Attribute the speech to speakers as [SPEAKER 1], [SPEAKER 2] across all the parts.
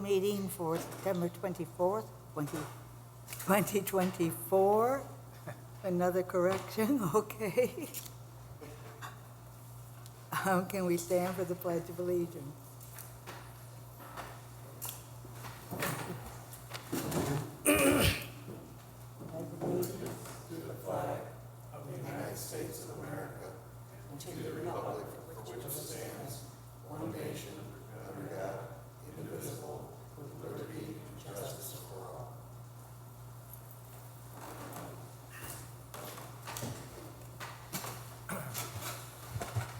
[SPEAKER 1] meeting for September 24th, 2024. Another correction, okay. Can we stand for the Pledge of Allegiance?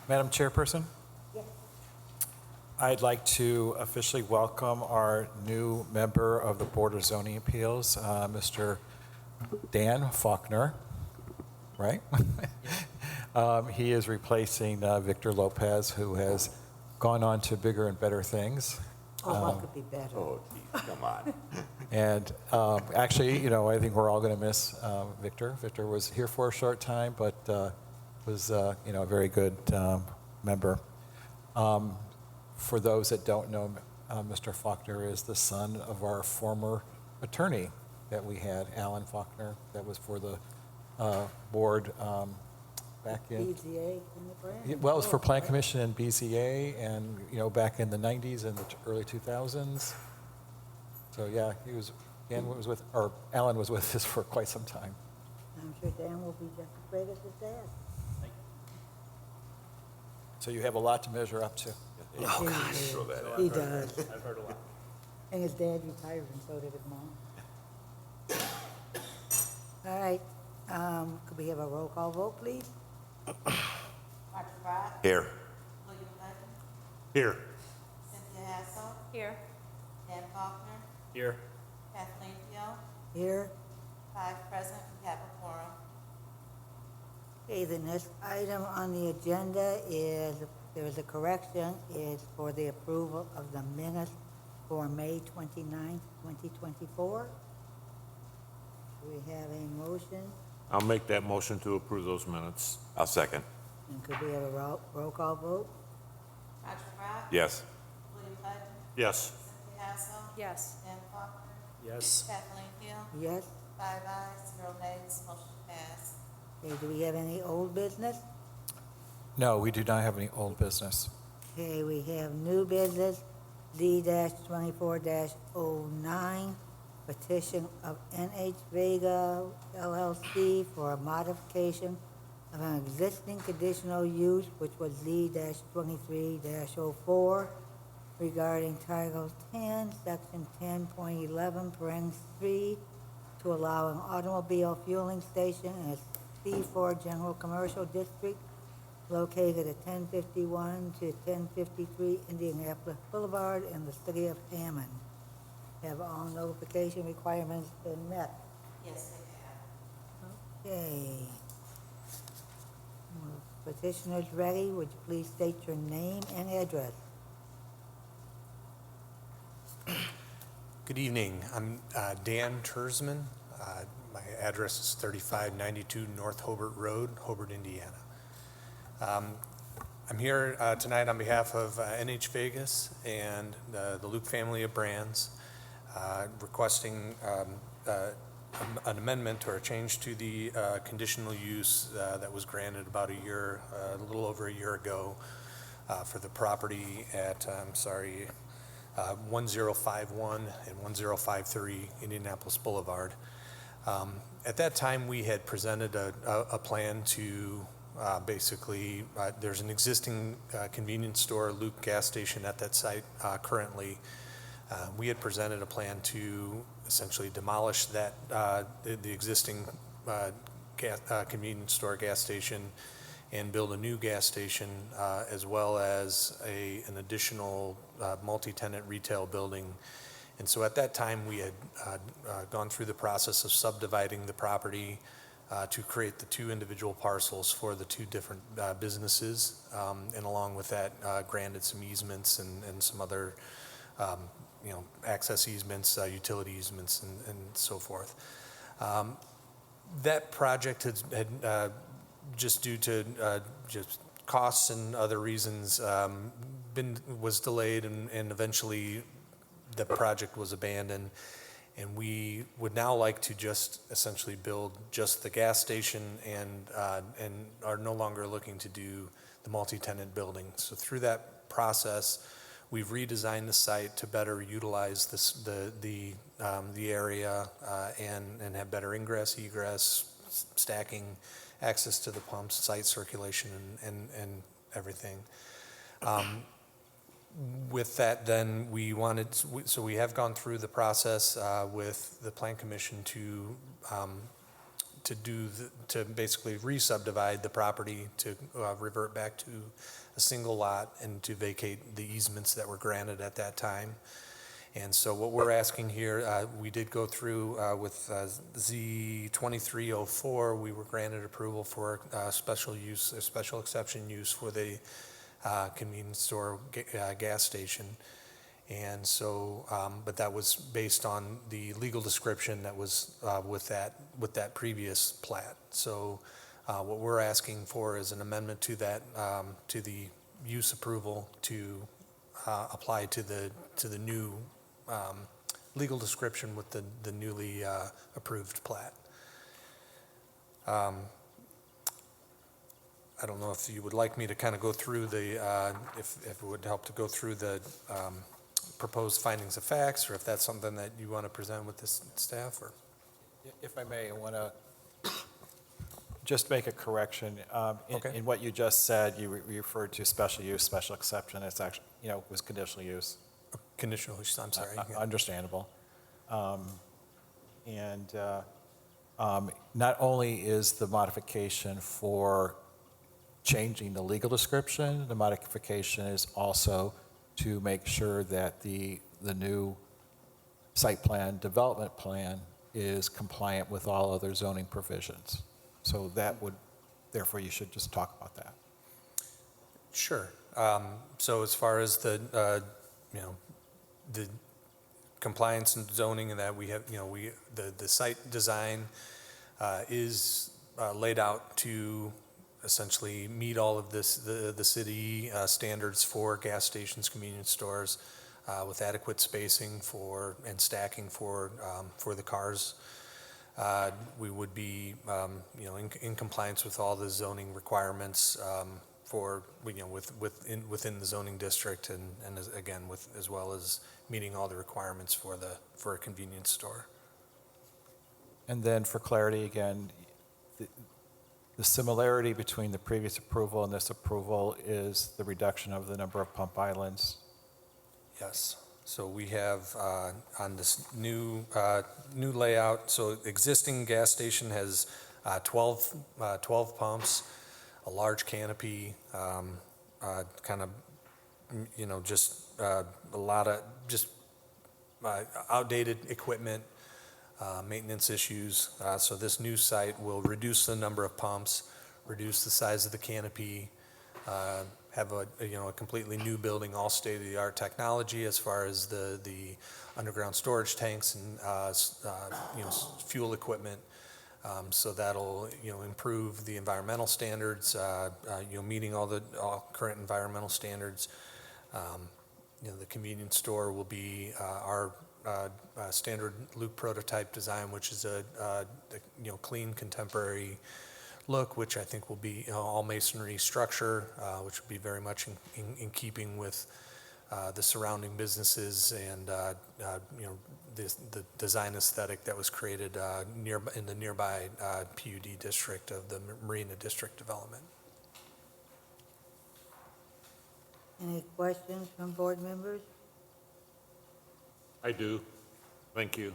[SPEAKER 2] Madam Chairperson,
[SPEAKER 1] Yes.
[SPEAKER 2] I'd like to officially welcome our new member of the Board of Zoning Appeals, Mr. Dan Faulkner, right? He is replacing Victor Lopez, who has gone on to bigger and better things.
[SPEAKER 1] Oh, what could be better?
[SPEAKER 3] Oh, geez, come on.
[SPEAKER 2] And actually, you know, I think we're all going to miss Victor. Victor was here for a short time, but was, you know, a very good member. For those that don't know, Mr. Faulkner is the son of our former attorney that we had, Alan Faulkner, that was for the board back in...
[SPEAKER 1] BZA in the brand?
[SPEAKER 2] Well, it was for Plan Commission and BZA, and, you know, back in the 90s and the early 2000s. So, yeah, Alan was with us for quite some time.
[SPEAKER 1] I'm sure Dan will be just as great as his dad.
[SPEAKER 2] So you have a lot to measure up to.
[SPEAKER 1] Oh, gosh.
[SPEAKER 3] Throw that in.
[SPEAKER 1] He does.
[SPEAKER 2] I've heard a lot.
[SPEAKER 1] And his dad retired, and so did his mom. All right, could we have a roll call vote, please?
[SPEAKER 4] Mark Fry,
[SPEAKER 3] Here.
[SPEAKER 4] William Hutton,
[SPEAKER 3] Here.
[SPEAKER 4] Cynthia Hassel,
[SPEAKER 5] Here.
[SPEAKER 4] Dan Faulkner,
[SPEAKER 2] Here.
[SPEAKER 4] Kathleen Hill,
[SPEAKER 1] Here.
[SPEAKER 4] 5 present, we have a quorum.
[SPEAKER 1] Okay, the next item on the agenda is, there is a correction, is for the approval of the minutes for May 29th, 2024. Do we have a motion?
[SPEAKER 6] I'll make that motion to approve those minutes.
[SPEAKER 3] I'll second.
[SPEAKER 1] And could we have a roll call vote?
[SPEAKER 4] Roger Fry,
[SPEAKER 3] Yes.
[SPEAKER 4] William Hutton,
[SPEAKER 6] Yes.
[SPEAKER 4] Cynthia Hassel,
[SPEAKER 5] Yes.
[SPEAKER 4] Dan Faulkner,
[SPEAKER 2] Yes.
[SPEAKER 4] Kathleen Hill,
[SPEAKER 1] Yes.
[SPEAKER 4] 5 ayes, 0 nays, motion passed.
[SPEAKER 1] Okay, do we have any old business?
[SPEAKER 2] No, we do not have any old business.
[SPEAKER 1] Okay, we have new business, D-24-09, petition of NH Vega LLC for a modification of an existing conditional use, which was Z-23-04, regarding Title 10, Section 10.11, Parens 3, to allow an automobile fueling station in a C4 General Commercial District located at 1051 to 1053 Indianapolis Boulevard in the city of Hammond. Have all notification requirements been met?
[SPEAKER 4] Yes, they have.
[SPEAKER 1] Okay. Petitioner's ready. Would you please state your name and address?
[SPEAKER 7] Good evening. I'm Dan Tersman. My address is 3592 North Hobart Road, Hobart, Indiana. I'm here tonight on behalf of NH Vegas and the Luke family of brands, requesting an amendment or a change to the conditional use that was granted about a little over a year ago for the property at, 1051 and 1053 Indianapolis Boulevard. At that time, we had presented a plan to basically, there's an existing convenience store, Luke gas station at that site currently. We had presented a plan to essentially demolish that, the existing convenience store gas station and build a new gas station as well as an additional multi-tenant retail building. And so at that time, we had gone through the process of subdividing the property to create the 2 individual parcels for the 2 different businesses, and along with that, granted some easements and some other, access easements, utility easements, and so forth. That project had just due to just costs and other reasons was delayed and eventually the project was abandoned. And we would now like to just essentially build just the gas station and are no longer looking to do the multi-tenant building. So through that process, we've redesigned the site to better utilize the area and have better ingress, egress, stacking, access to the pumps, site circulation, and everything. With that, then we have gone through the process with the Plan Commission to basically re-subdivide the property to revert back to a single lot and to vacate the easements that were granted at that time. And so what we're asking here, we did go through with Z 2304, we were granted approval for special use, a special exception use for the convenience store gas station. And so, but that was based on the legal description that was with that previous plat. So what we're asking for is an amendment to that, to the use approval to apply to the new legal description with the newly approved plat. I don't know if you would like me to kind of go through if it would help to go through the proposed findings of facts, or if that's something that you want to present with this staff, or?
[SPEAKER 2] If I may, I want to just make a correction.
[SPEAKER 7] Okay.
[SPEAKER 2] In what you just said, you referred to special use, special exception. It's actually, was conditional use.
[SPEAKER 7] Conditional use, I'm sorry. Yeah.
[SPEAKER 2] Understandable. Not only is the modification for changing the legal description, the modification is also to make sure that the new site plan, development plan is compliant with all other zoning provisions. So that would, therefore, you should just talk about that.
[SPEAKER 7] Sure. So as far as the compliance and zoning and that we have, the site design is laid out to essentially meet all of the city standards for gas stations, convenience stores, with adequate spacing and stacking for the cars. We would be, in compliance with all the zoning requirements within the zoning district, and again as well as meeting all the requirements for a convenience store.
[SPEAKER 2] And then for clarity, again, the similarity between the previous approval and this approval is the reduction of the number of pump islands.
[SPEAKER 7] Yes. So we have on this new layout, so existing gas station has 12 pumps, a large canopy, kind of, just a lot of just outdated equipment, maintenance issues. So this new site will reduce the number of pumps, reduce the size of the canopy, have a completely new building, all state-of-the-art technology as far as the underground storage tanks and fuel equipment. So that'll improve the environmental standards, meeting all current environmental standards. The convenience store will be our standard Luke prototype design, which is a clean contemporary look, which I think will be all masonry structure, which will be very much in keeping with the surrounding businesses and the design aesthetic that was created in the nearby PUD district of the Marina District development.
[SPEAKER 1] Any questions from board members?
[SPEAKER 6] I do. Thank you.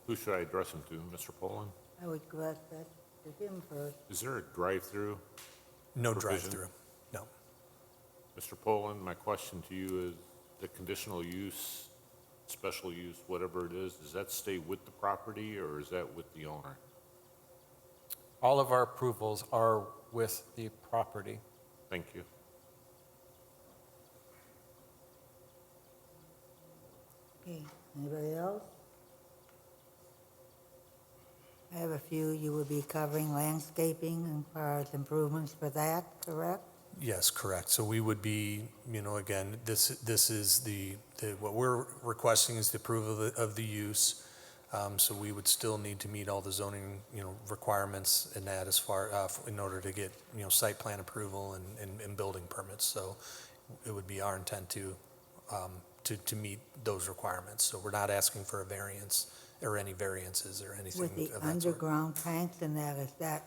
[SPEAKER 6] Who should I address him to? Mr. Poland?
[SPEAKER 1] I would direct that to him first.
[SPEAKER 6] Is there a drive-through?
[SPEAKER 7] No
[SPEAKER 6] Provision.
[SPEAKER 7] drive-through, no.
[SPEAKER 6] Mr. Poland, my question to you is the conditional use, special use, whatever it is, does that stay with the property or is that with the owner?
[SPEAKER 2] All of our approvals are with the property.
[SPEAKER 6] Thank you.
[SPEAKER 1] Okay, anybody else? I have a few. You will be covering landscaping and improvements for that, correct?
[SPEAKER 7] Yes, correct. So we would be, again, this is what we're requesting is the approval of the use. So we would still need to meet all the zoning, requirements in that as far, in order to get, site plan approval and building permits. So it would be our intent to meet those requirements. So we're not asking for a variance or any variances or anything
[SPEAKER 1] With the
[SPEAKER 7] of that sort.
[SPEAKER 1] underground tanks and that, is that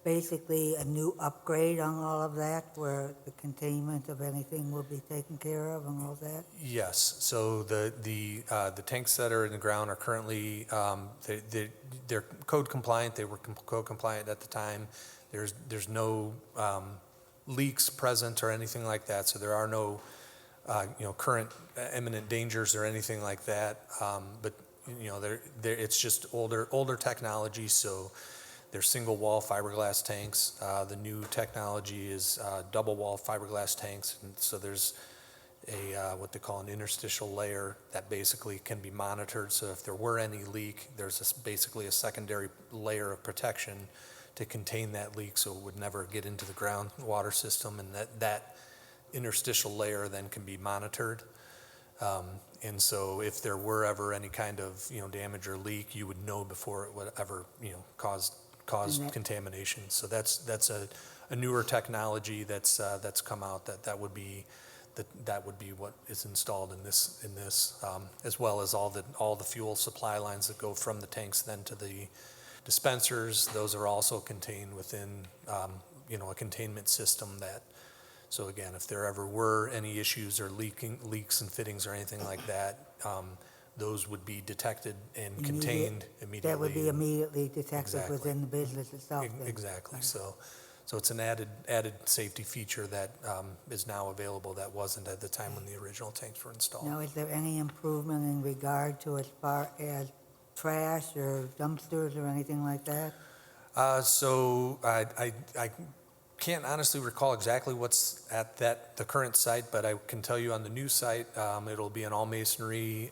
[SPEAKER 1] basically a new upgrade on all of that, where the containment of anything will be taken care of and all that?
[SPEAKER 7] Yes, so the tanks that are in the ground are currently, they're code compliant, they were code compliant at the time. There's no leaks present or anything like that, so there are no, current imminent dangers or anything like that. But, it's just older technology, so they're single-wall fiberglass tanks. The new technology is double-wall fiberglass tanks, and so there's what they call an interstitial layer that basically can be monitored. So if there were any leak, there's basically a secondary layer of protection to contain that leak so it would never get into the groundwater system, and that interstitial layer then can be monitored. And so if there were ever any kind of, damage or leak, you would know before it would ever, cause
[SPEAKER 1] And that-
[SPEAKER 7] contamination. So that's a newer technology that's come out that would be what is installed in this, as well as all the fuel supply lines that go from the tanks then to the dispensers. Those are also contained within, a containment system that, so again, if there ever were any issues or leaks and fittings or anything like that, those would be detected and contained immediately.
[SPEAKER 1] That would be immediately detected
[SPEAKER 7] Exactly.
[SPEAKER 1] within the business itself. then.
[SPEAKER 7] Exactly, so it's an added safety feature that is now available that wasn't at the time when the original tanks were installed.
[SPEAKER 1] Now, is there any improvement in regard to as far as trash or dumpsters or anything like that?
[SPEAKER 7] So I can't honestly recall exactly what's at the current site, but I can tell you on the new site, it'll be an all masonry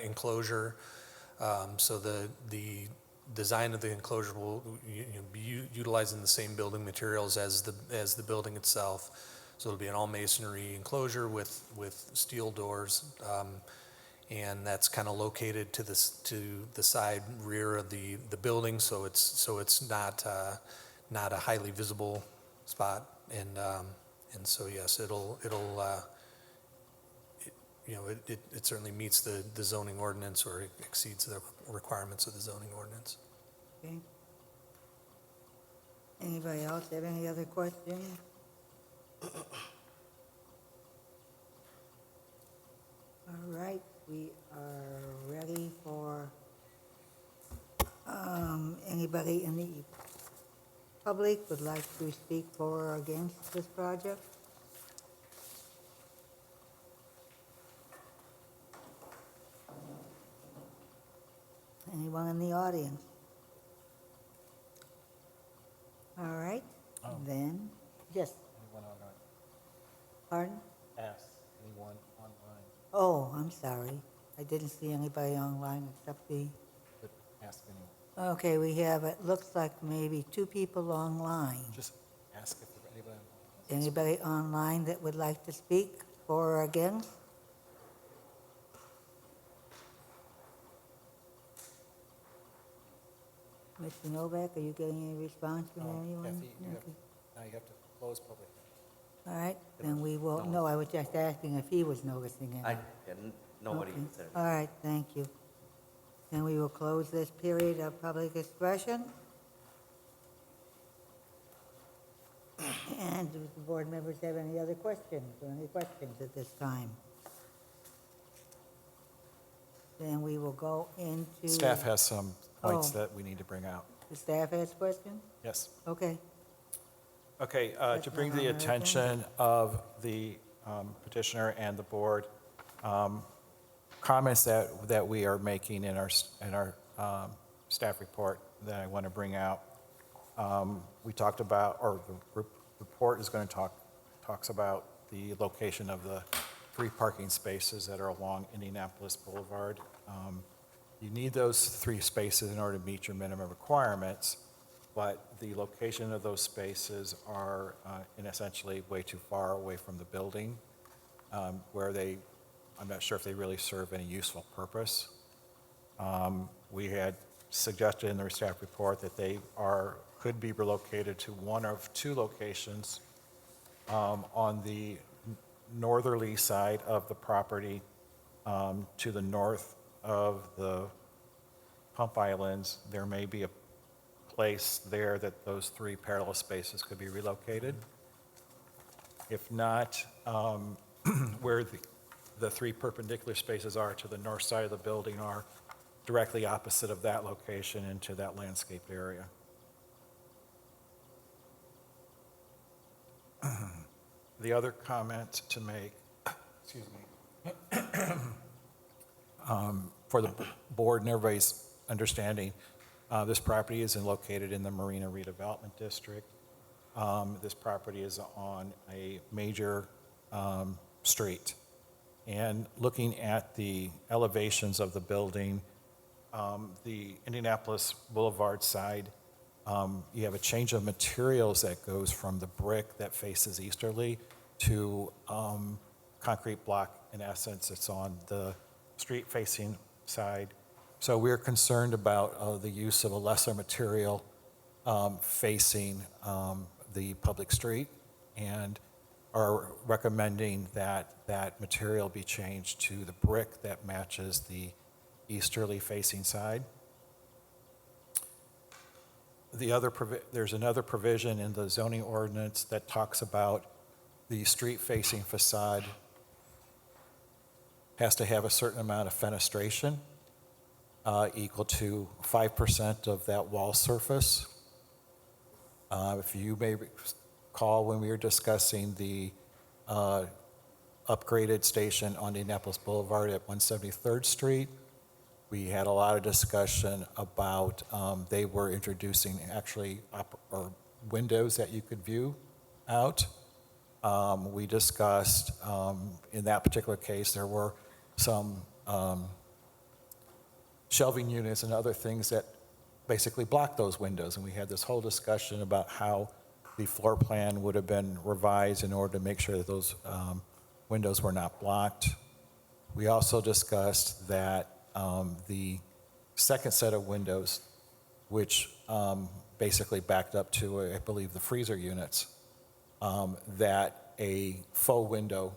[SPEAKER 7] enclosure. So the design of the enclosure will be utilizing the same building materials as the building itself. So it'll be an all masonry enclosure with steel doors, and that's kind of located to the side rear of the building. So it's not a highly visible spot, and so yes, it certainly meets the zoning ordinance, or it exceeds the requirements of the zoning ordinance.
[SPEAKER 1] Okay. Anybody else have any other questions? All right, we are ready for anybody in the public would like to speak for or against this project? Anyone in the audience? All right, then, yes,
[SPEAKER 2] Anyone online?
[SPEAKER 1] pardon?
[SPEAKER 2] Ask anyone online,
[SPEAKER 1] Oh, I'm sorry. I didn't see anybody online except the,
[SPEAKER 2] but ask anyone.
[SPEAKER 1] okay, we have, it looks like maybe 2 people online.
[SPEAKER 2] Just ask if anybody.
[SPEAKER 1] Anybody online that would like to speak for or against? Mr. Novak, are you getting any response from anyone?
[SPEAKER 2] Kathy,
[SPEAKER 1] Okay.
[SPEAKER 2] now you have to close public.
[SPEAKER 1] All right, then we will, no, I was just asking if he was noticing it.
[SPEAKER 5] Nobody
[SPEAKER 1] Okay.
[SPEAKER 5] said.
[SPEAKER 1] All right, thank you. Then we will close this period of public expression. And do the board members have any other questions or any questions at this time? Then we will go into.
[SPEAKER 2] Staff has some points
[SPEAKER 1] Oh.
[SPEAKER 2] that we need to bring out.
[SPEAKER 1] The staff has questions?
[SPEAKER 2] Yes.
[SPEAKER 1] Okay.
[SPEAKER 2] Okay,
[SPEAKER 1] That's
[SPEAKER 2] to bring
[SPEAKER 1] not
[SPEAKER 2] the
[SPEAKER 1] on our agenda.
[SPEAKER 2] attention of the petitioner and the board, comments that we are making in our staff report that I want to bring out. We talked about, or the report is going to talks about the location of the 3 parking spaces that are along Indianapolis Boulevard. You need those 3 spaces in order to meet your minimum requirements. but the location of those spaces are in essentially way too far away from the building, where I'm not sure if they really serve any useful purpose. We had suggested in the staff report that they could be relocated to one of two locations on the northerly side of the property, to the north of the pump islands. There may be a place there that those three parallel spaces could be relocated. If not, where the three perpendicular spaces are to the north side of the building are directly opposite of that location into that landscaped area. The other comment to make, excuse me, for the board and everybody's understanding, this property is located in the Marina Redevelopment District. This property is on a major street. And looking at the elevations of the building, the Indianapolis Boulevard side, you have a change of materials that goes from the brick that faces easterly to concrete block. In essence, it's on the street-facing side. So we're concerned about the use of a lesser material facing the public street, and are recommending that that material be changed to the brick that matches the easterly facing side. There's another provision in the zoning ordinance that talks about the street-facing facade has to have a certain amount of fenestration, equal to 5% of that wall surface. If you may recall, when we were discussing the upgraded station on Indianapolis Boulevard at 173rd Street, we had a lot of discussion about they were introducing actually windows that you could view out. We discussed, in that particular case, there were some shelving units and other things that basically blocked those windows. And we had this whole discussion about how the floor plan would have been revised in order to make sure that those windows were not blocked. We also discussed that the second set of windows, which basically backed up to, I believe, the freezer units, that a faux window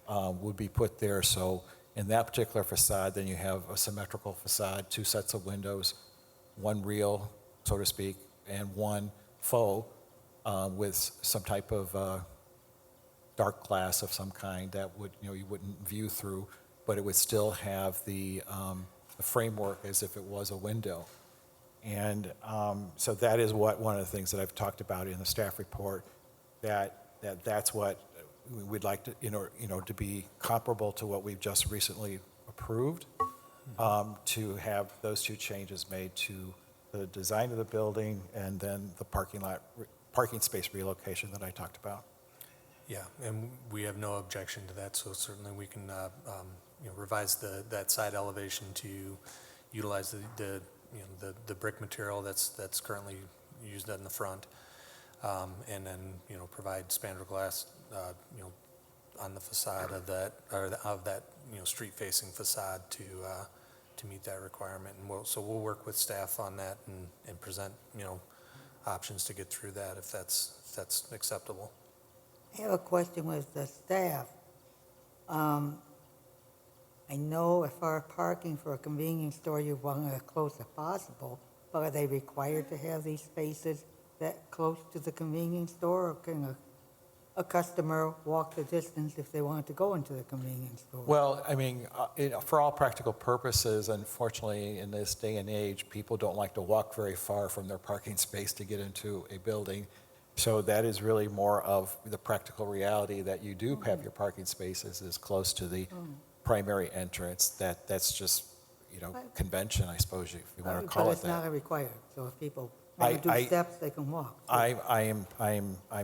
[SPEAKER 2] would be put there. So in that particular facade, then you have a symmetrical facade, two sets of windows, one real, so to speak, and one faux with some type of dark glass of some kind that would, you wouldn't view through, but it would still have the framework as if it was a window. And so that is one of the things that I've talked about in the staff report, that's what we'd like to, to be comparable to what we've just recently approved, to have those two changes made to the design of the building and then the parking space relocation that I talked about.
[SPEAKER 7] Yeah, and we have no objection to that, so certainly we can revise that side elevation to utilize the brick material that's currently used in the front, and then provide spandrel glass on the facade of that street facing facade to meet that requirement. And we'll work with staff on that and present options to get through that if that's acceptable.
[SPEAKER 1] I have a question with the staff. I know as far as parking for a convenience store, you want it as close as possible, but are they required to have these spaces that close to the convenience store, or can a customer walk the distance if they want to go into the convenience store?
[SPEAKER 2] Well, I mean, for all practical purposes, unfortunately, in this day and age, people don't like to walk very far from their parking space to get into a building. So that is really more of the practical reality, that you do have your parking spaces as close to the primary entrance. That's just, convention, I suppose, if you want to call
[SPEAKER 1] But
[SPEAKER 2] it
[SPEAKER 1] it's
[SPEAKER 2] that.
[SPEAKER 1] not required, so if people want to do steps, they can walk.
[SPEAKER 2] I'm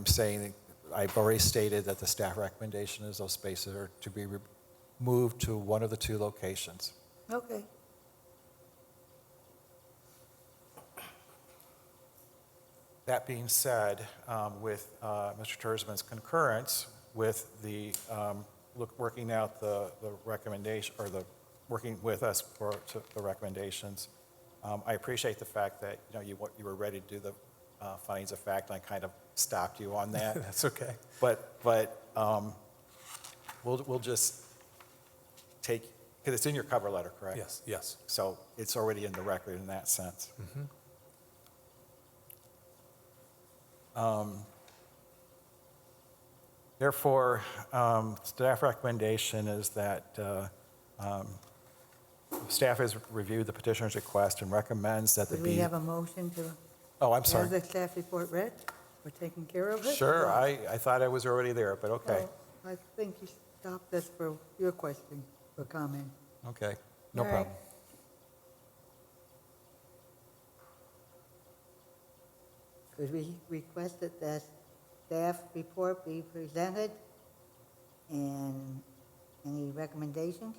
[SPEAKER 2] saying, I've already stated that the staff recommendation is those spaces are to be moved to one of the two locations.
[SPEAKER 1] Okay.
[SPEAKER 2] That being said, with Mr. Tersman's concurrence with the, working out the recommendation, or the, working with us for the recommendations, I appreciate the fact that, you were ready to do the findings of fact, and I kind of stopped you on that.
[SPEAKER 7] That's okay.
[SPEAKER 2] But we'll just take, because it's in your cover letter, correct?
[SPEAKER 7] Yes, yes.
[SPEAKER 2] So it's already in the record in that sense. Therefore, staff recommendation is that staff has reviewed the petitioner's request and recommends that the
[SPEAKER 1] Could we have a motion to
[SPEAKER 2] Oh, I'm
[SPEAKER 1] have
[SPEAKER 2] sorry.
[SPEAKER 1] the staff report read? We're taking care of it?
[SPEAKER 2] Sure, I thought I was already there, but okay,
[SPEAKER 1] Oh, I think you stopped us for your question or comment.
[SPEAKER 2] okay, no
[SPEAKER 1] All right.
[SPEAKER 2] problem.
[SPEAKER 1] Could we request that the staff report be presented and any recommendations?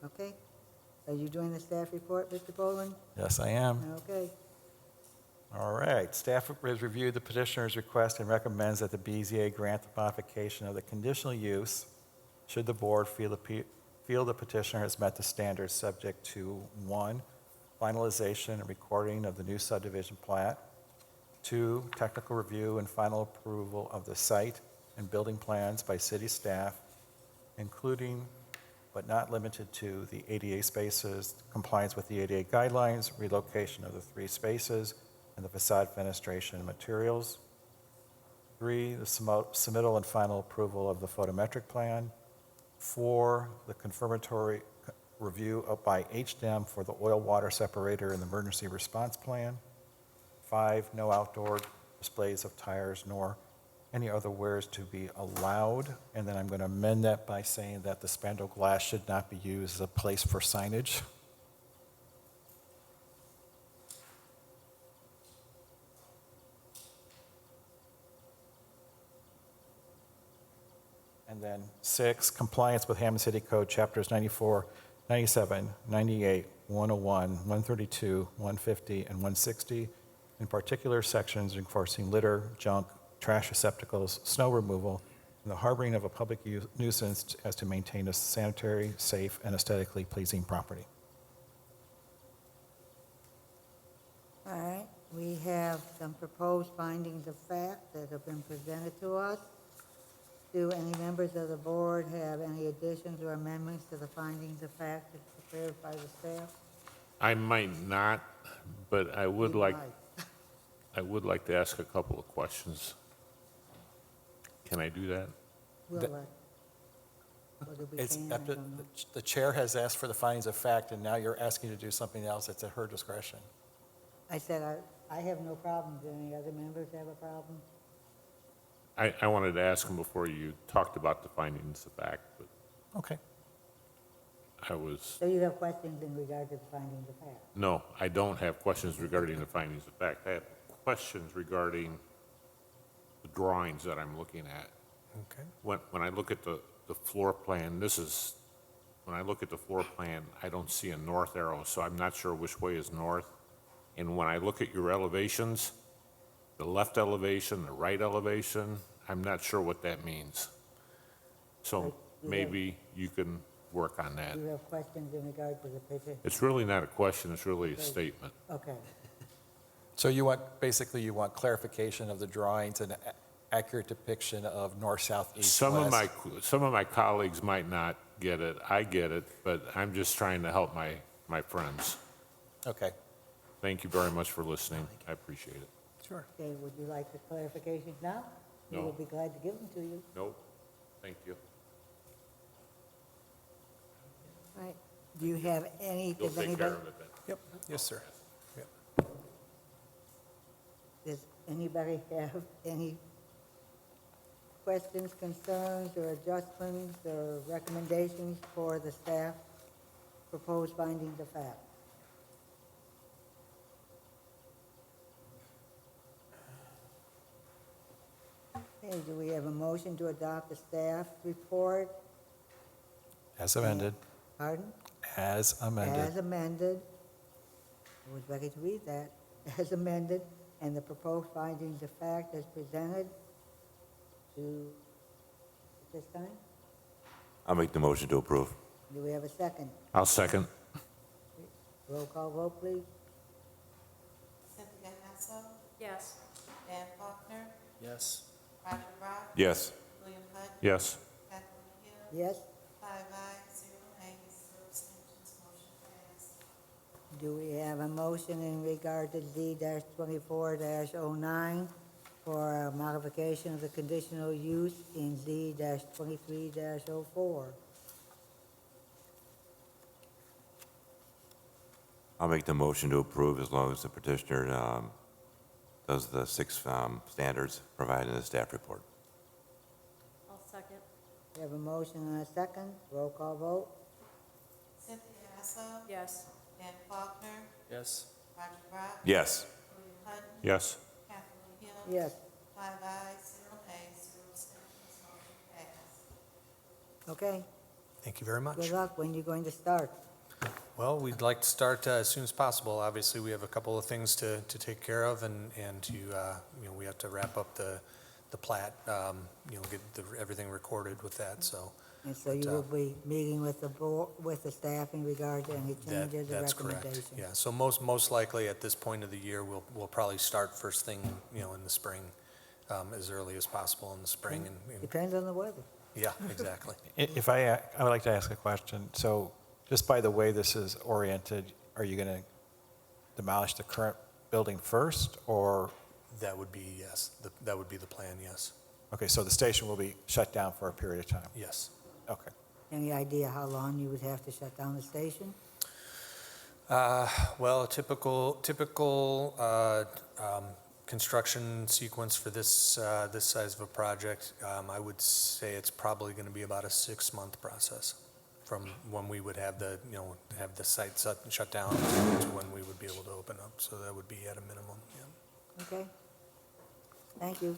[SPEAKER 1] Okay. Are you doing the staff report, Mr. Boland?
[SPEAKER 2] Yes, I am.
[SPEAKER 1] Okay.
[SPEAKER 2] All right, staff has reviewed the petitioner's request and recommends that the BZA grant the modification of the conditional use should the board feel the petitioner has met the standards subject to, 1, finalization and recording of the new subdivision plat, 2, technical review and final approval of the site and building plans by city staff, including but not limited to the ADA spaces, compliance with the ADA guidelines, relocation of the 3 spaces, and the facade fenestration and materials. 3, the submittal and final approval of the photometric plan. 4, the confirmatory review by HDEM for the oil water separator and the emergency response plan. 5, no outdoor displays of tires nor any other wares to be allowed. And then I'm going to amend that by saying that the spandrel glass should not be used as a place for signage. And then 6, compliance with Hammond City Code, Chapters 94, 97, 98, 101, 132, 150, and 160, in particular sections enforcing litter, junk, trash receptacles, snow removal, and the harboring of a public nuisance as to maintain a sanitary, safe, and aesthetically pleasing property.
[SPEAKER 1] All right, we have some proposed findings of fact that have been presented to us. Do any members of the board have any additions or amendments to the findings of fact that's prepared by the staff?
[SPEAKER 6] I might not, but I would
[SPEAKER 1] You
[SPEAKER 6] like,
[SPEAKER 1] might.
[SPEAKER 6] I would like to ask a couple of questions. Can I do that?
[SPEAKER 1] We'll
[SPEAKER 2] The-
[SPEAKER 1] whether we
[SPEAKER 2] It's
[SPEAKER 1] can, I
[SPEAKER 2] up to,
[SPEAKER 1] don't know.
[SPEAKER 2] the chair has asked for the findings of fact, and now you're asking to do something else. It's at her discretion.
[SPEAKER 1] I said I have no problem. Do any other members have a problem?
[SPEAKER 6] I wanted to ask him before you talked about the findings of fact, but
[SPEAKER 2] Okay.
[SPEAKER 6] I was,
[SPEAKER 1] So you have questions in regard to the findings of fact?
[SPEAKER 6] no, I don't have questions regarding the findings of fact. I have questions regarding the drawings that I'm looking at.
[SPEAKER 7] Okay.
[SPEAKER 6] When I look at the floor plan, when I look at the floor plan, I don't see a north arrow, so I'm not sure which way is north. And when I look at your elevations, the left elevation, the right elevation, I'm not sure what that means. So maybe you can work on that.
[SPEAKER 1] Do you have questions in regard to the picture?
[SPEAKER 6] It's really not a question, it's really a statement.
[SPEAKER 1] Okay.
[SPEAKER 2] So basically you want clarification of the drawings and accurate depiction of north, south, east,
[SPEAKER 6] Some of
[SPEAKER 2] west.
[SPEAKER 6] some of my colleagues might not get it, I get it, but I'm just trying to help my friends.
[SPEAKER 2] Okay.
[SPEAKER 6] Thank you very much for listening, I appreciate it.
[SPEAKER 7] Sure.
[SPEAKER 1] Okay, would you like the clarifications now? We
[SPEAKER 6] No.
[SPEAKER 1] will be glad to give them to you.
[SPEAKER 6] Nope, thank you.
[SPEAKER 1] Right. Do you have any,
[SPEAKER 6] You'll
[SPEAKER 1] does
[SPEAKER 6] take care
[SPEAKER 1] anybody,
[SPEAKER 6] of it then.
[SPEAKER 7] Yep. Yes, sir. Yep.
[SPEAKER 1] does anybody have any questions, concerns, or adjustments, or recommendations for the staff proposed findings of fact? Okay, do we have a motion to adopt the staff report?
[SPEAKER 2] As amended.
[SPEAKER 1] Pardon?
[SPEAKER 2] As amended.
[SPEAKER 1] As amended. I was ready to read that. as amended and the proposed findings of fact as presented to this time.
[SPEAKER 3] I'll make the motion to approve.
[SPEAKER 1] Do we have a second?
[SPEAKER 6] I'll second.
[SPEAKER 1] Roll call vote, please.
[SPEAKER 4] Cynthia Hassel,
[SPEAKER 5] Yes.
[SPEAKER 4] Dan Faulkner,
[SPEAKER 7] Yes.
[SPEAKER 4] Roger Brock,
[SPEAKER 3] Yes.
[SPEAKER 4] William Hutton,
[SPEAKER 6] Yes.
[SPEAKER 4] Kathleen Hill,
[SPEAKER 1] Yes?
[SPEAKER 4] 5 ayes, 0 nays, 0 abstentions, motion passed.
[SPEAKER 1] Do we have a motion in regard to Z-24-09 for a modification of the conditional use in Z-23-04?
[SPEAKER 3] I'll make the motion to approve as long as the petitioner does the 6 standards provided in the staff report.
[SPEAKER 5] I'll second.
[SPEAKER 1] We have a motion and a second. Roll call vote.
[SPEAKER 4] Cynthia Hassel,
[SPEAKER 5] Yes.
[SPEAKER 4] Dan Faulkner,
[SPEAKER 7] Yes.
[SPEAKER 4] Roger Brock,
[SPEAKER 3] Yes.
[SPEAKER 4] William Hutton,
[SPEAKER 6] Yes.
[SPEAKER 4] Kathleen Hill,
[SPEAKER 1] Yes.
[SPEAKER 4] 5 ayes, 0 nays, 0 abstentions, motion passed.
[SPEAKER 1] Okay.
[SPEAKER 7] Thank you very much.
[SPEAKER 1] Good luck. When you going to start?
[SPEAKER 7] Well, we'd like to start as soon as possible. Obviously, we have a couple of things to take care of, and to, we have to wrap up the plat, get everything recorded with that, so.
[SPEAKER 1] And so you will be meeting with the board, with the staff in regard to any changes or
[SPEAKER 7] That's correct.
[SPEAKER 1] recommendations?
[SPEAKER 7] Yeah, so most likely at this point of the year, we'll probably start first thing, in the spring, as early as possible in the spring, and
[SPEAKER 1] Depends on the weather.
[SPEAKER 7] yeah, exactly.
[SPEAKER 2] If I would like to ask a question. So just by the way this is oriented, are you going to demolish the current building first, or,
[SPEAKER 7] That would be, yes, that would be the plan, yes,
[SPEAKER 2] okay, so the station will be shut down for a period of time?
[SPEAKER 7] yes.
[SPEAKER 2] Okay.
[SPEAKER 1] Any idea how long you would have to shut down the station?
[SPEAKER 7] Well, a typical construction sequence for this size of a project, I would say it's probably going to be about a 6-month process from when we would have the site shut down to when we would be able to open up. So that would be at a minimum, yeah.
[SPEAKER 1] Okay. Thank you.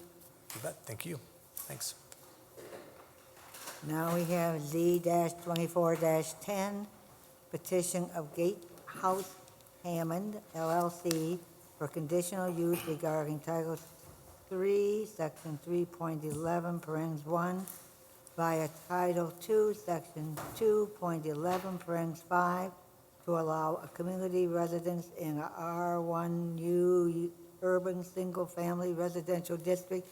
[SPEAKER 7] You bet, thank you, thanks.
[SPEAKER 1] Now we have Z-24-10, petition of Gatehouse Hammond LLC for conditional use regarding Title 3, Section 3.11, parens 1, via Title 2, Section 2.11, parens 5, to allow a community residence in a R1U urban single-family residential district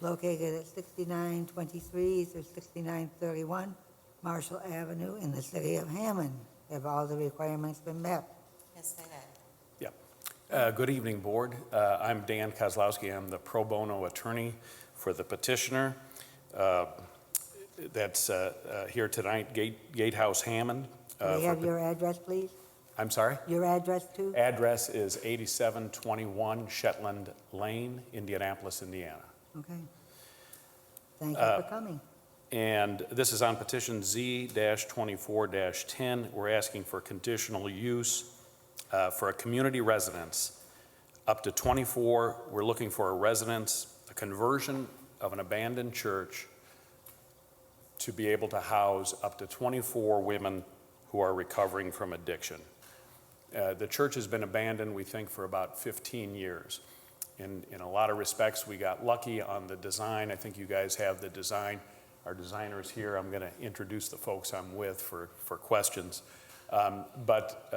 [SPEAKER 1] located at 6923 through 6931 Marshall Avenue in the city of Hammond. Have all the requirements been met?
[SPEAKER 4] Yes, they have.
[SPEAKER 8] Good evening, Board. I'm Dan Kozlowski. I'm the pro bono attorney for the petitioner. That's here tonight, Gatehouse Hammond.
[SPEAKER 1] Can we have your address, please?
[SPEAKER 8] I'm sorry?
[SPEAKER 1] Your address, too?
[SPEAKER 8] Address is 8721 Shetland Lane, Indianapolis, Indiana.
[SPEAKER 1] Okay. Thank you for coming.
[SPEAKER 8] And this is on petition Z-24-10. We're asking for conditional use for a community residence. Up to 24, we're looking for a residence, a conversion of an abandoned church to be able to house up to 24 women who are recovering from addiction. The church has been abandoned, we think, for about 15 years. In a lot of respects, we got lucky on the design. I think you guys have the design. Our designer is here. I'm going to introduce the folks I'm with for questions. But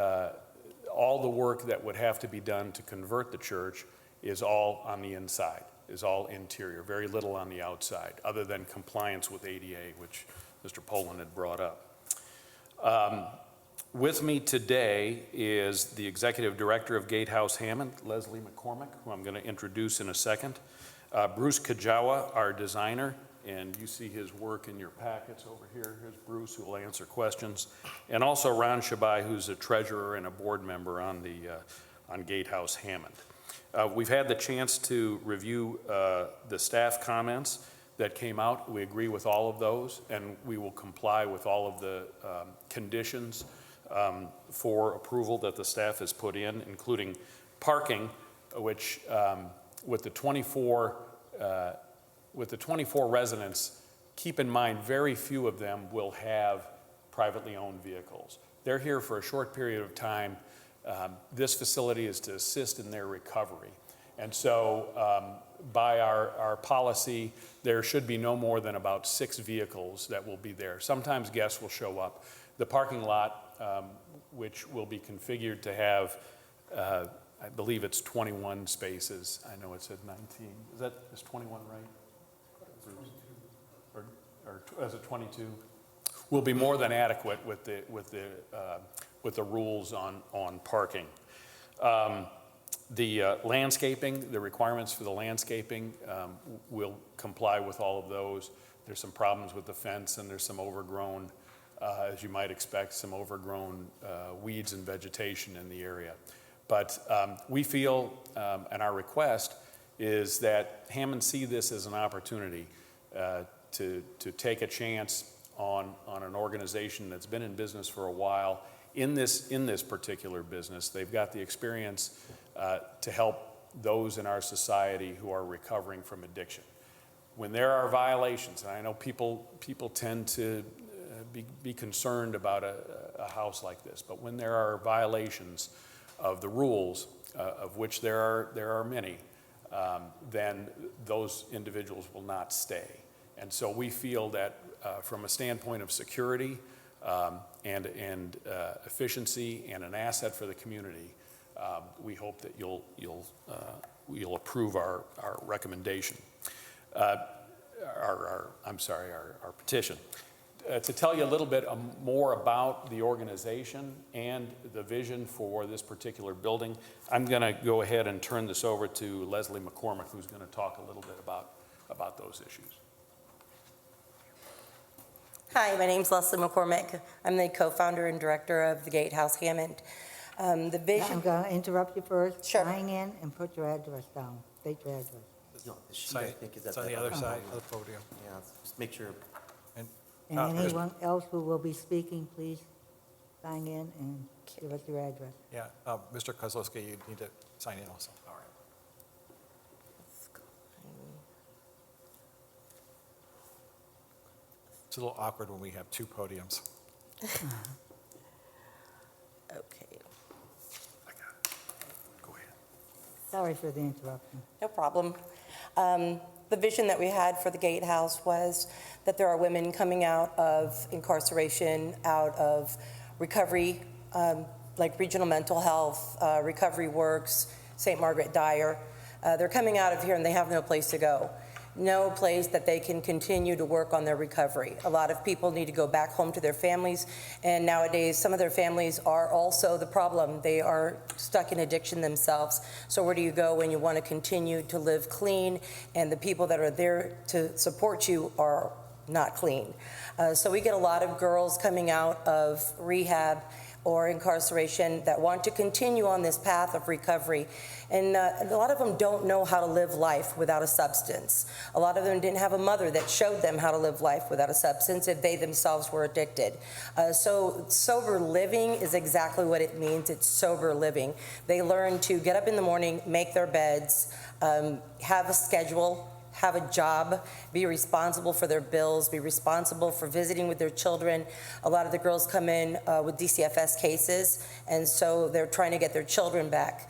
[SPEAKER 8] all the work that would have to be done to convert the church is all on the inside, is all interior, very little on the outside, other than compliance with ADA, which Mr. Poland had brought up. With me today is the Executive Director of Gatehouse Hammond, Leslie McCormick, who I'm going to introduce in a second. Bruce Kajawa, our designer, and you see his work in your packets over here. Here's Bruce, who will answer questions. And also Ron Shabai, who's a treasurer and a board member on Gatehouse Hammond. We've had the chance to review the staff comments that came out. We agree with all of those, and we will comply with all of the conditions for approval that the staff has put in, including parking, which with the 24 residents, keep in mind, very few of them will have privately owned vehicles. They're here for a short period of time This facility is to assist in their recovery. And so by our policy, there should be no more than about 6 vehicles that will be there. Sometimes guests will show up. The parking lot, which will be configured to have, I believe it's 21 spaces. I know it said 19. Is 21 right? Or is it 22? Will be more than adequate with the rules on parking. The landscaping, the requirements for the landscaping will comply with all of those. There's some problems with the fence, and there's some overgrown, as you might expect, some overgrown weeds and vegetation in the area. But we feel, and our request is that Hammond see this as an opportunity to take a chance on an organization that's been in business for a while. In this particular business, they've got the experience to help those in our society who are recovering from addiction. When there are violations, and I know people tend to be concerned about a house like this, but when there are violations of the rules, of which there are many, then those individuals will not stay. And so we feel that from a standpoint of security and efficiency and an asset for the community, we hope that you'll approve our recommendation, our petition. To tell you a little bit more about the organization and the vision for this particular building, I'm going to go ahead and turn this over to Leslie McCormick, who's going to talk a little bit about those issues.
[SPEAKER 9] Hi, my name's Leslie McCormick. I'm the co-founder and director of the Gatehouse Hammond. The
[SPEAKER 1] I'm
[SPEAKER 9] vision,
[SPEAKER 1] going to interrupt you first.
[SPEAKER 9] Sure.
[SPEAKER 1] Sign in and put your address down, state your address.
[SPEAKER 10] No, the sheet, I think, is at
[SPEAKER 2] It's on the other side of the podium.
[SPEAKER 10] Yeah, just make sure.
[SPEAKER 1] And
[SPEAKER 2] just-
[SPEAKER 1] anyone else who will be speaking, please sign in and give us your address.
[SPEAKER 2] Yeah, Mr. Kozlowski, you need to sign in also. All right. It's a little awkward when we have 2 podiums.
[SPEAKER 9] okay,
[SPEAKER 8] Go ahead.
[SPEAKER 1] Sorry for the interruption.
[SPEAKER 9] no problem. The vision that we had for the Gatehouse was that there are women coming out of incarceration, out of recovery, like Regional Mental Health, Recovery Works, St. Margaret Dyer. They're coming out of here and they have no place to go. No place that they can continue to work on their recovery. A lot of people need to go back home to their families, and nowadays some of their families are also the problem. They are stuck in addiction themselves. So where do you go when you want to continue to live clean and the people that are there to support you are not clean? So we get a lot of girls coming out of rehab or incarceration that want to continue on this path of recovery. And a lot of them don't know how to live life without a substance. A lot of them didn't have a mother that showed them how to live life without a substance if they themselves were addicted. So sober living is exactly what it means. It's sober living. They learn to get up in the morning, make their beds, have a schedule, have a job, be responsible for their bills, be responsible for visiting with their children. A lot of the girls come in with DCFS cases, and so they're trying to get their children back.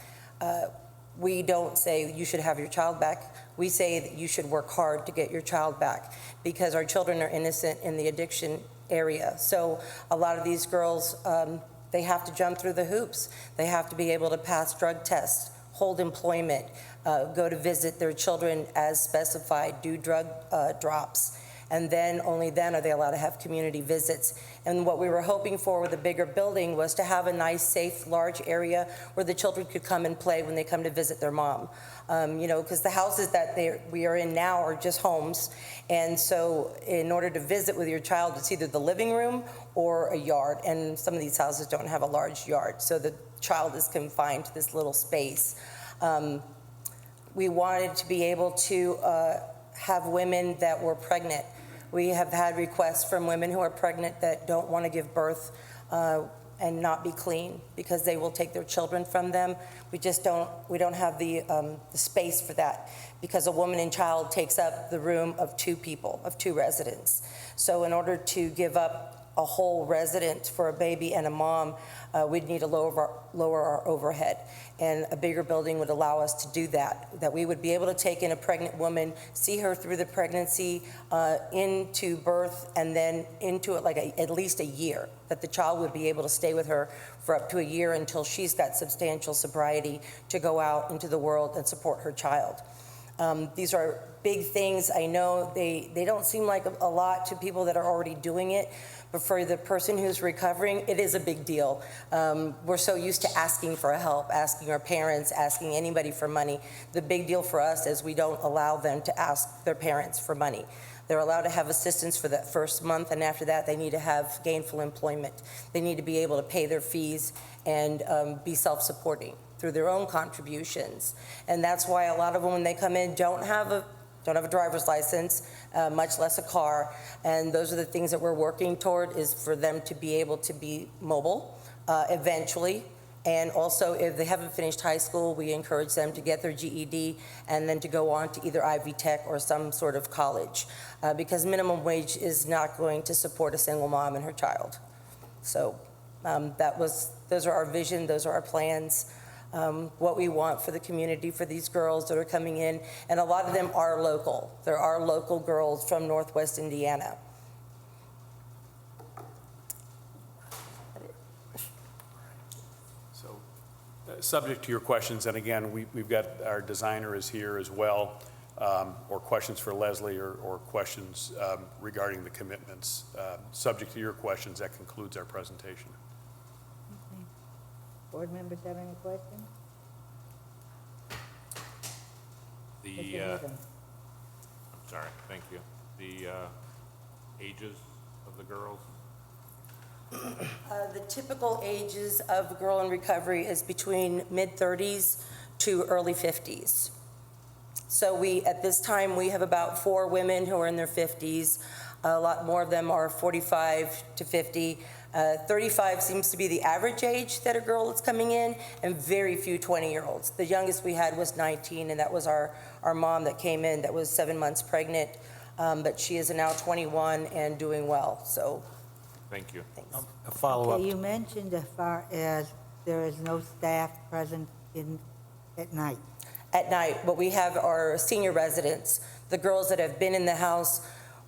[SPEAKER 9] We don't say you should have your child back. We say that you should work hard to get your child back because our children are innocent in the addiction area. So a lot of these girls, they have to jump through the hoops. They have to be able to pass drug tests, hold employment, go to visit their children as specified, do drug drops, and then only then are they allowed to have community visits. And what we were hoping for with a bigger building was to have a nice, safe, large area where the children could come and play when they come to visit their mom. You know, because the houses that we are in now are just homes, and so in order to visit with your child, it's either the living room or a yard, and some of these houses don't have a large yard, so the child is confined to this little space. We wanted to be able to have women that were pregnant. We have had requests from women who are pregnant that don't want to give birth and not be clean because they will take their children from them. We don't have the space for that because a woman and child takes up the room of 2 people, of 2 residents. So in order to give up a whole residence for a baby and a mom, we'd need to lower our overhead. And a bigger building would allow us to do that we would be able to take in a pregnant woman, see her through the pregnancy, into birth, and then into it like at least a year, that the child would be able to stay with her for up to a year until she's got substantial sobriety to go out into the world and support her child. These are big things. I know they don't seem like a lot to people that are already doing it, but for the person who's recovering, it is a big deal. We're so used to asking for help, asking our parents, asking anybody for money. The big deal for us is we don't allow them to ask their parents for money. They're allowed to have assistance for that first month, and after that, they need to have gainful employment. They need to be able to pay their fees and be self-supporting through their own contributions. And that's why a lot of them, when they come in, don't have a driver's license, much less a car. And those are the things that we're working toward, is for them to be able to be mobile eventually. And also, if they haven't finished high school, we encourage them to get their GED and then to go on to either Ivy Tech or some sort of college, because minimum wage is not going to support a single mom and her child. So those are our vision, those are our plans, what we want for the community, for these girls that are coming in. And a lot of them are local. There are local girls from Northwest Indiana.
[SPEAKER 8] Subject to your questions, and again, we've got our designer is here as well, or questions for Leslie or questions regarding the commitments. Subject to your questions, that concludes our presentation.
[SPEAKER 1] Okay. Board members have any questions?
[SPEAKER 6] I'm sorry, thank you. The ages of the girls?
[SPEAKER 9] The typical ages of a girl in recovery is between mid-30s to early 50s. So at this time, we have about 4 women who are in their 50s. A lot more of them are 45 to 50. 35 seems to be the average age that a girl is coming in, and very few 20-year-olds. The youngest we had was 19, and that was our mom that came in that was 7 months pregnant, but she is now 21 and doing well, so.
[SPEAKER 6] Thank you.
[SPEAKER 9] Thanks.
[SPEAKER 2] A follow-up.
[SPEAKER 1] Okay, you mentioned as far as there is no staff present at night.
[SPEAKER 9] At night, but we have our senior residents, the girls that have been in the house.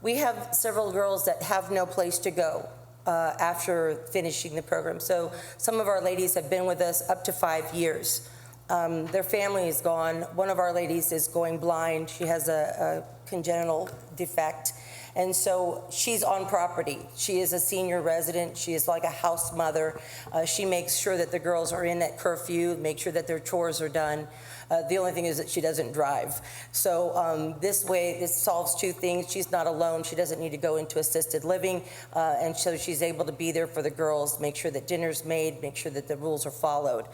[SPEAKER 9] We have several girls that have no place to go after finishing the program. So some of our ladies have been with us up to 5 years. Their family is gone. One of our ladies is going blind. She has a congenital defect. And so she's on property. She is a senior resident. She is like a house mother. She makes sure that the girls are in at curfew, make sure that their chores are done. The only thing is that she doesn't drive. So this way, this solves 2 things. She's not alone. She doesn't need to go into assisted living. And so she's able to be there for the girls, make sure that dinner's made, make sure that the rules are followed.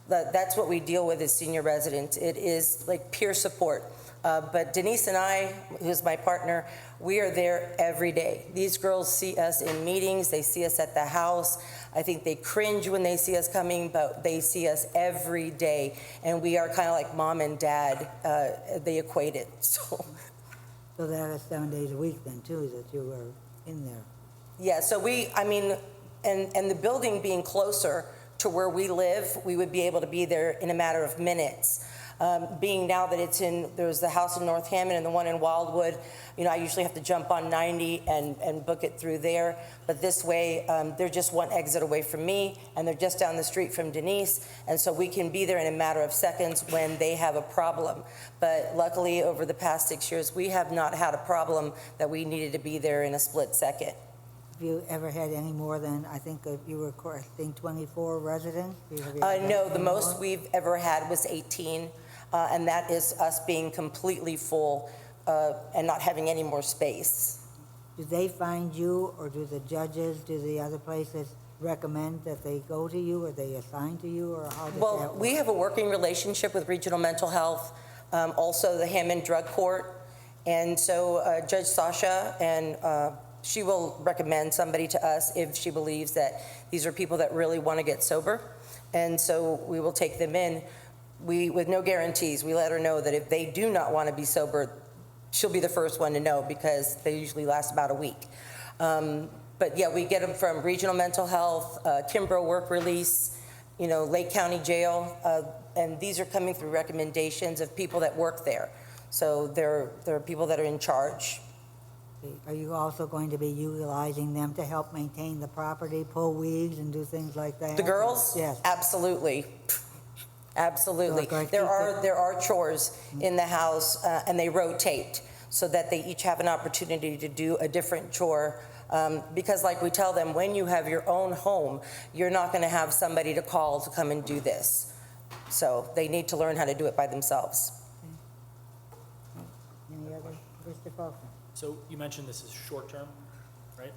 [SPEAKER 9] That's what we deal with as senior residents. It is like peer support. But Denise and I, who's my partner, we are there every day. These girls see us in meetings, they see us at the house. I think they cringe when they see us coming, but they see us every day. And we are kind of like mom and dad, they equate it, so.
[SPEAKER 1] So that is 7 days a week then too, that you were in there.
[SPEAKER 9] Yeah, so and the building being closer to where we live, we would be able to be there in a matter of minutes. Being now that there's the house in North Hammond and the one in Wildwood, I usually have to jump on 90 and book it through there. But this way, they're just one exit away from me, and they're just down the street from Denise. And so we can be there in a matter of seconds when they have a problem. But luckily, over the past 6 years, we have not had a problem that we needed to be there in a split second.
[SPEAKER 1] Have you ever had any more than, I think you were requesting 24 residents?
[SPEAKER 9] No, the most we've ever had was 18. And that is us being completely full and not having any more space.
[SPEAKER 1] Do they find you, or do the judges, do the other places recommend that they go to you, or they assign to you, or how does that work?
[SPEAKER 9] We have a working relationship with Regional Mental Health, also the Hammond Drug Court. And so Judge Sasha, and she will recommend somebody to us if she believes that these are people that really want to get sober. And so we will take them in. With no guarantees, we let her know that if they do not want to be sober, she'll be the first one to know, because they usually last about a week. But yeah, we get them from Regional Mental Health, Kimbrough Work Release, Lake County Jail, and these are coming through recommendations of people that work there. So there are people that are in charge.
[SPEAKER 1] Are you also going to be utilizing them to help maintain the property, pull weeds and do things like that?
[SPEAKER 9] The girls?
[SPEAKER 1] Yes.
[SPEAKER 9] Absolutely. Absolutely.
[SPEAKER 1] So, like,
[SPEAKER 9] There are chores in the house, and they rotate so that they each have an opportunity to do a different chore. Because like we tell them, when you have your own home, you're not going to have somebody to call to come and do this. So they need to learn how to do it by themselves.
[SPEAKER 1] Any other, Mr. Faulkner?
[SPEAKER 11] So you mentioned this is short-term, right?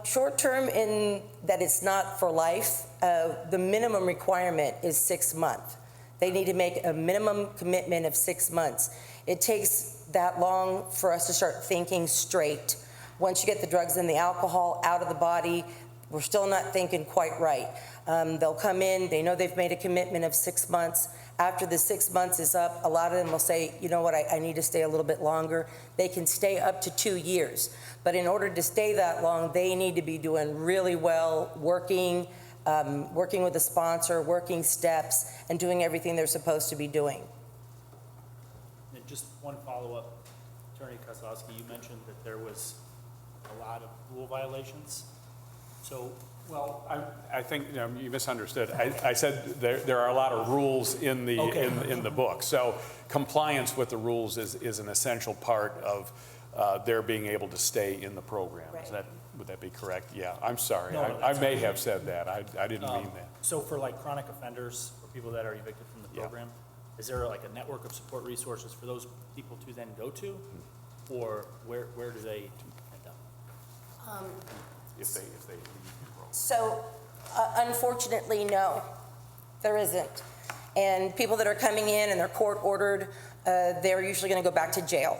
[SPEAKER 9] Short-term in that it's not for life. The minimum requirement is 6 months. They need to make a minimum commitment of 6 months. It takes that long for us to start thinking straight. Once you get the drugs and the alcohol out of the body, we're still not thinking quite right. They'll come in, they know they've made a commitment of 6 months. After the 6 months is up, a lot of them will say, you know what, I need to stay a little bit longer. They can stay up to 2 years. But in order to stay that long, they need to be doing really well, working with a sponsor, working steps, and doing everything they're supposed to be doing.
[SPEAKER 11] And just one follow-up, Attorney Kozlowski, you mentioned that there was a lot of rule violations. So,
[SPEAKER 8] Well, I think you misunderstood. I said there are a lot of rules in the in the book. So compliance with the rules is an essential part of their being able to stay in the program.
[SPEAKER 9] Right.
[SPEAKER 8] Would that be correct? Yeah. I'm sorry.
[SPEAKER 11] No,
[SPEAKER 8] I may have said that. I didn't mean that.
[SPEAKER 11] so for like chronic offenders or people that are evicted from the
[SPEAKER 8] Yeah.
[SPEAKER 11] program, is there like a network of support resources for those people to then go to? Or where do they end up?
[SPEAKER 8] If they leave.
[SPEAKER 9] So, unfortunately, no, there isn't. And people that are coming in and they're court ordered, they're usually going to go back to jail.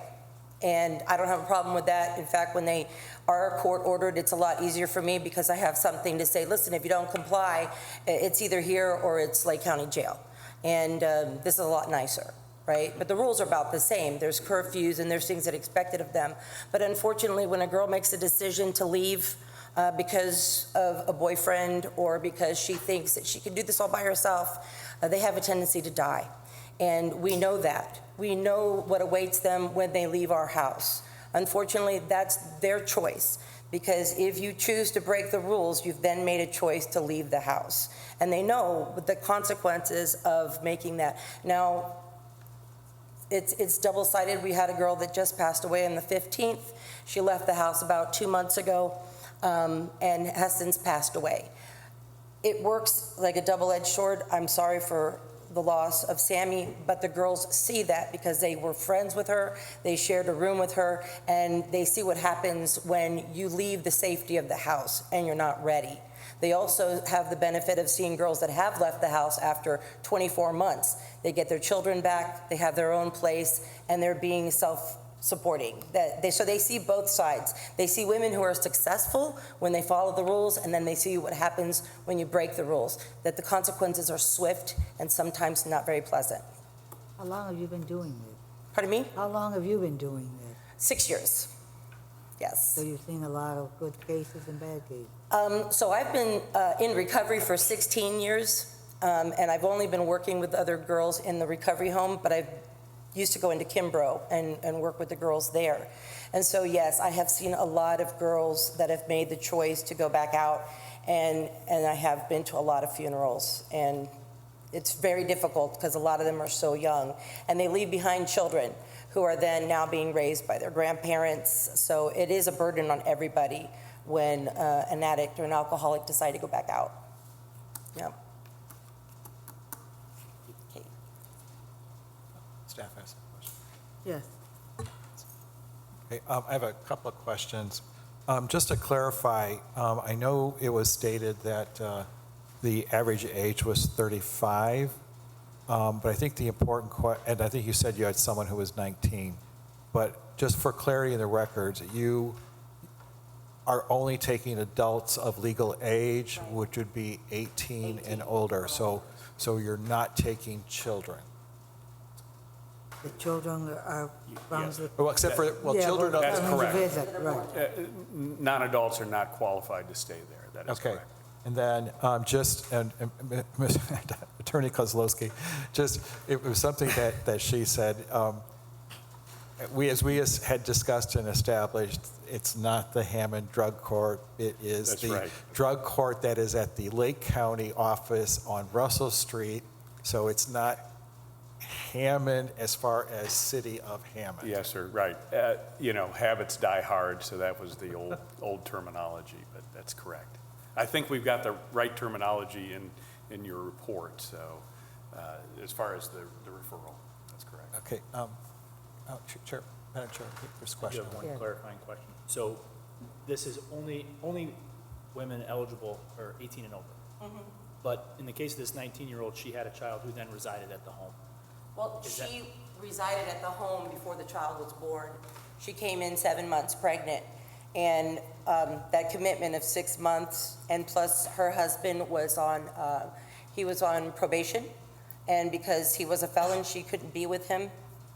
[SPEAKER 9] And I don't have a problem with that. In fact, when they are court ordered, it's a lot easier for me because I have something to say, listen, if you don't comply, it's either here or it's Lake County Jail. And this is a lot nicer, right? But the rules are about the same. There's curfews and there's things that are expected of them. But unfortunately, when a girl makes a decision to leave because of a boyfriend or because she thinks that she can do this all by herself, they have a tendency to die. And we know that. We know what awaits them when they leave our house. Unfortunately, that's their choice, because if you choose to break the rules, you've then made a choice to leave the house. And they know the consequences of making that. Now, it's double-sided. We had a girl that just passed away on the 15th. She left the house about 2 months ago and has since passed away. It works like a double-edged sword. I'm sorry for the loss of Sammy, but the girls see that because they were friends with her, they shared a room with her, and they see what happens when you leave the safety of the house and you're not ready. They also have the benefit of seeing girls that have left the house after 24 months. They get their children back, they have their own place, and they're being self-supporting. So they see both sides. They see women who are successful when they follow the rules, and then they see what happens when you break the rules, that the consequences are swift and sometimes not very pleasant.
[SPEAKER 1] How long have you been doing this?
[SPEAKER 9] Pardon me?
[SPEAKER 1] How long have you been doing this?
[SPEAKER 9] 6 years. Yes.
[SPEAKER 1] So you've seen a lot of good cases and bad cases.
[SPEAKER 9] So I've been in recovery for 16 years, and I've only been working with other girls in the recovery home, but I've used to go into Kimbrough and work with the girls there. And so, yes, I have seen a lot of girls that have made the choice to go back out, and I have been to a lot of funerals. And it's very difficult because a lot of them are so young, and they leave behind children who are then now being raised by their grandparents. So it is a burden on everybody when an addict or an alcoholic decide to go back out. Yeah. Okay.
[SPEAKER 2] Staff has a question.
[SPEAKER 1] Yes.
[SPEAKER 2] Okay, I have a couple of questions. Just to clarify, I know it was stated that the average age was 35, but I think the important and I think you said you had someone who was 19. But just for clarity in the records, you are only taking adults of legal age, which would be 18 and older. So you're not taking children.
[SPEAKER 1] the children are from
[SPEAKER 6] Yes.
[SPEAKER 1] the...
[SPEAKER 2] Well, except for, well,
[SPEAKER 1] Yeah,
[SPEAKER 2] children
[SPEAKER 1] we're
[SPEAKER 2] of
[SPEAKER 8] That's
[SPEAKER 1] coming to
[SPEAKER 8] correct.
[SPEAKER 1] visit, right.
[SPEAKER 8] Non-adults are not qualified to stay there. That is
[SPEAKER 2] Okay.
[SPEAKER 8] correct.
[SPEAKER 2] And then Attorney Kozlowski, just, it was something that she said, we had discussed and established, it's not the Hammond Drug Court, it is
[SPEAKER 8] That's
[SPEAKER 2] the
[SPEAKER 8] right.
[SPEAKER 2] drug court that is at the Lake County office on Russell Street, so it's not Hammond as far as City of Hammond.
[SPEAKER 8] Yes, sir, right. Habits die hard, so that was the old terminology, but that's correct. I think we've got the right terminology in your report, so as far as the referral, that's correct.
[SPEAKER 2] Okay, Chair, Madam Chair, there's a
[SPEAKER 11] I do
[SPEAKER 2] question.
[SPEAKER 11] have one
[SPEAKER 1] Yeah.
[SPEAKER 11] clarifying question. So this is only women eligible or 18 and over. But in the case of this 19-year-old, she had a child who then resided at the home.
[SPEAKER 9] Well,
[SPEAKER 11] Is that-
[SPEAKER 9] she resided at the home before the child was born. She came in 7 months pregnant, and that commitment of 6 months, and plus her husband was on, he was on probation, and because he was a felon, she couldn't be with him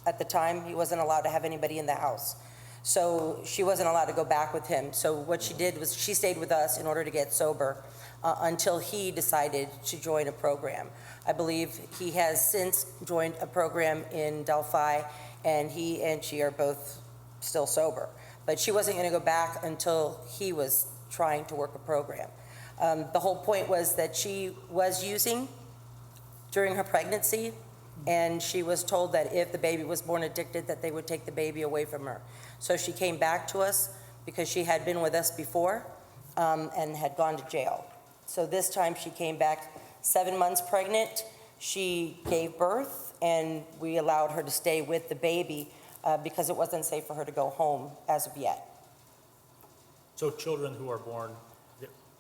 [SPEAKER 9] at the time. He wasn't allowed to have anybody in the house. So she wasn't allowed to go back with him. So what she did was she stayed with us in order to get sober until he decided to join a program. I believe he has since joined a program in Delphi, and he and she are both still sober. But she wasn't going to go back until he was trying to work a program. The whole point was that she was using during her pregnancy, and she was told that if the baby was born addicted, that they would take the baby away from her. So she came back to us because she had been with us before and had gone to jail. So this time she came back 7 months pregnant. She gave birth, and we allowed her to stay with the baby because it wasn't safe for her to go home as of yet.
[SPEAKER 11] So children who are born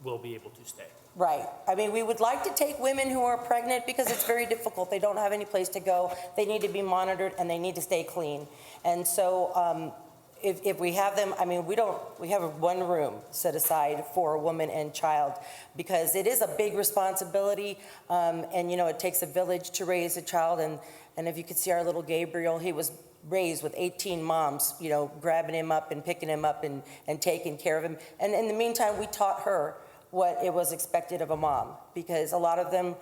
[SPEAKER 11] will be able to stay.
[SPEAKER 9] Right. I mean, we would like to take women who are pregnant because it's very difficult. They don't have any place to go. They need to be monitored, and they need to stay clean. And so if we have them, I mean, we have one room set aside for a woman and child because it is a big responsibility. And, it takes a village to raise a child. And if you could see our little Gabriel, he was raised with 18 moms, grabbing him up and picking him up and taking care of him. And in the meantime, we taught her what it was expected of a mom, because a lot of them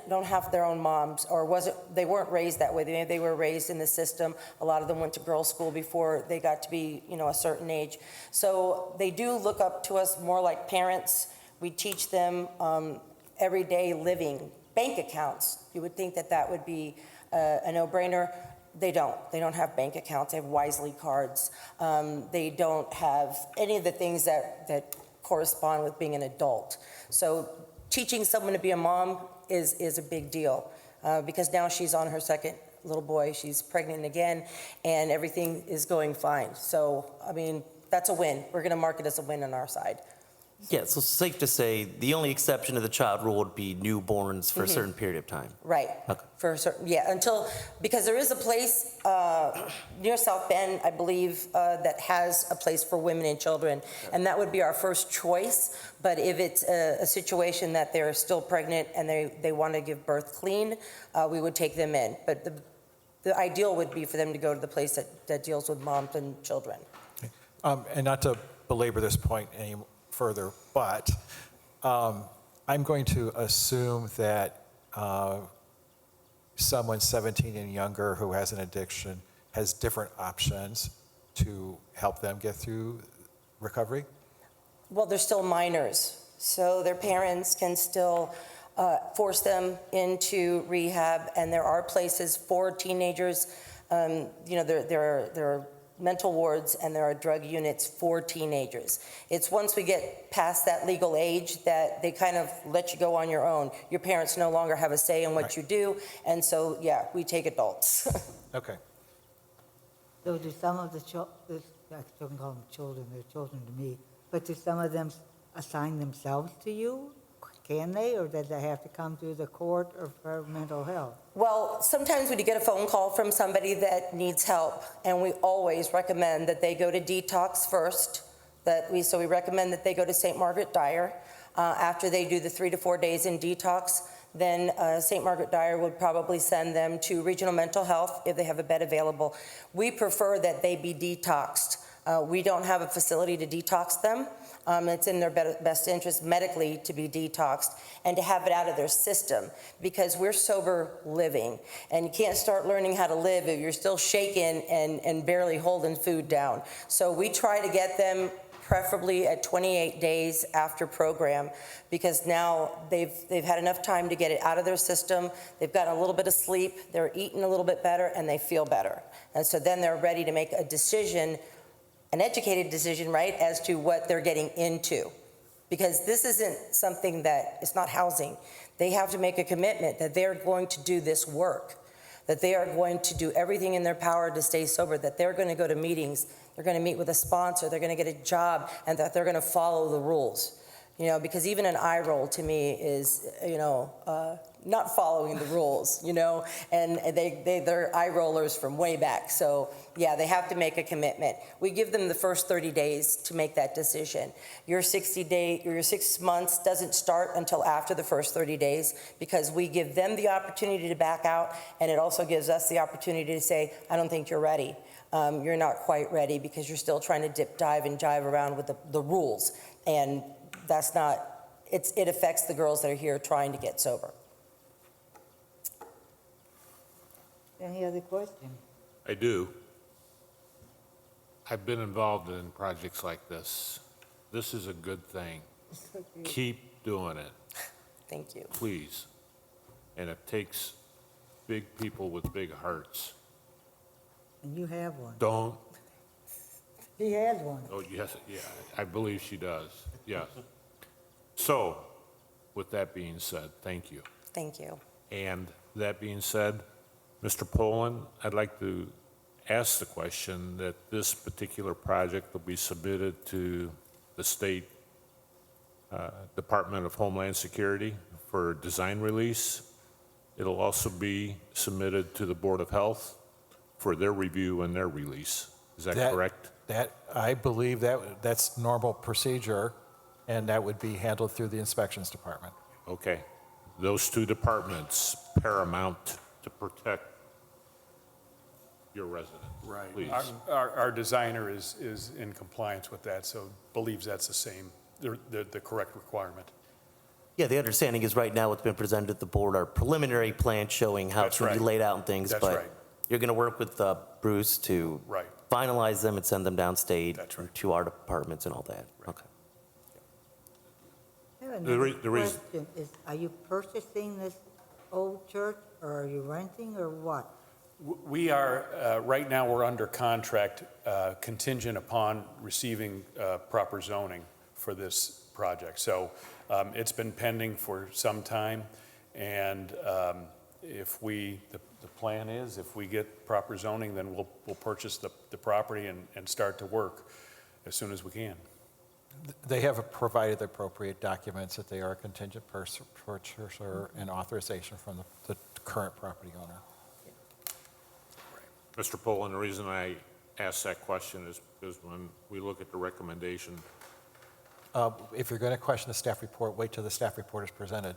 [SPEAKER 9] don't have their own moms, or they weren't raised that way. They were raised in the system. A lot of them went to girls' school before they got to be, a certain age. So they do look up to us more like parents. We teach them everyday living, bank accounts. You would think that would be a no-brainer. They don't. They don't have bank accounts. They have Wisely cards. They don't have any of the things that correspond with being an adult. So teaching someone to be a mom is a big deal because now she's on her second little boy. She's pregnant again, and everything is going fine. So, I mean, that's a win. We're going to mark it as a win on our side.
[SPEAKER 10] Yeah, so it's safe to say the only exception to the child rule would be newborns for a certain period of time.
[SPEAKER 9] Right.
[SPEAKER 10] Okay.
[SPEAKER 9] For a certain, because there is a place near South Bend, I believe, that has a place for women and children, and that would be our first choice. But if it's a situation that they're still pregnant and they want to give birth clean, we would take them in. But the ideal would be for them to go to the place that deals with moms and children.
[SPEAKER 2] And not to belabor this point any further, but I'm going to assume that someone 17 and younger who has an addiction has different options to help them get through recovery?
[SPEAKER 9] Well, they're still minors, so their parents can still force them into rehab, and there are places for teenagers. There are mental wards, and there are drug units for teenagers. It's once we get past that legal age that they kind of let you go on your own. Your parents no longer have a say in what you do, and so, yeah, we take adults.
[SPEAKER 2] Okay.
[SPEAKER 1] So do some of the children, I don't call them children, they're children to me, but do some of them assign themselves to you? Can they, or does they have to come through the court or for mental health?
[SPEAKER 9] Well, sometimes when you get a phone call from somebody that needs help, and we always recommend that they go to detox first, so we recommend that they go to St. Margaret Dyer. After they do the 3 to 4 days in detox, then St. Margaret Dyer would probably send them to regional mental health if they have a bed available. We prefer that they be detoxed. We don't have a facility to detox them. It's in their best interest medically to be detoxed and to have it out of their system, because we're sober living, and you can't start learning how to live if you're still shaking and barely holding food down. So we try to get them preferably at 28 days after program, because now they've had enough time to get it out of their system. They've gotten a little bit of sleep, they're eating a little bit better, and they feel better. And so then they're ready to make a decision, an educated decision, right, as to what they're getting into. Because this isn't something that, it's not housing. They have to make a commitment that they're going to do this work, that they are going to do everything in their power to stay sober, that they're going to go to meetings, they're going to meet with a sponsor, they're going to get a job, and that they're going to follow the rules. You know, because even an eye roll to me is, not following the rules, and they're eye rollers from way back. So yeah, they have to make a commitment. We give them the first 30 days to make that decision. Your 6 months doesn't start until after the first 30 days, because we give them the opportunity to back out, and it also gives us the opportunity to say, I don't think you're ready. You're not quite ready, because you're still trying to dip, dive, and jive around with the rules. And that's not, it affects the girls that are here trying to get sober.
[SPEAKER 1] Any other questions?
[SPEAKER 6] I do. I've been involved in projects like this. This is a good thing. Keep doing it,
[SPEAKER 9] Thank you.
[SPEAKER 6] please. And it takes big people with big hearts.
[SPEAKER 1] And you have one.
[SPEAKER 6] Don't,
[SPEAKER 1] He has one.
[SPEAKER 6] oh, yes, yeah, I believe she does, yes. So, with that being said, thank you.
[SPEAKER 9] Thank you.
[SPEAKER 6] And that being said, Mr. Poland, I'd like to ask the question that this particular project will be submitted to the State Department of Homeland Security for design release. It'll also be submitted to the Board of Health for their review and their release. Is that correct?
[SPEAKER 2] I believe that's normal procedure, and that would be handled through the inspections department.
[SPEAKER 6] Okay. Those two departments paramount to protect your residents.
[SPEAKER 8] Right.
[SPEAKER 6] Please.
[SPEAKER 8] Our designer is in compliance with that, so believes that's the same, the correct requirement.
[SPEAKER 10] Yeah, the understanding is right now what's been presented to the board are preliminary plans showing how it's
[SPEAKER 8] That's
[SPEAKER 10] going to be
[SPEAKER 8] right.
[SPEAKER 10] laid out and things.
[SPEAKER 8] That's
[SPEAKER 10] but
[SPEAKER 8] right.
[SPEAKER 10] You're going to work with Bruce to
[SPEAKER 8] Right.
[SPEAKER 10] finalize them and send them downstate
[SPEAKER 8] That's right.
[SPEAKER 10] to our departments and all that.
[SPEAKER 8] Right.
[SPEAKER 10] Okay.
[SPEAKER 1] I have
[SPEAKER 6] The
[SPEAKER 1] another
[SPEAKER 6] reason-
[SPEAKER 1] question. Are you purchasing this old church, or are you renting, or what?
[SPEAKER 8] We are, right now, we're under contract contingent upon receiving proper zoning for this project. So it's been pending for some time, and if the plan is, if we get proper zoning, then we'll purchase the property and start to work as soon as we can.
[SPEAKER 2] They have provided the appropriate documents that they are a contingent purchaser and authorization from the current property owner.
[SPEAKER 6] Mr. Poland, the reason I asked that question is because when we look at the recommendation,
[SPEAKER 2] If you're going to question the staff report, wait till the staff report is presented.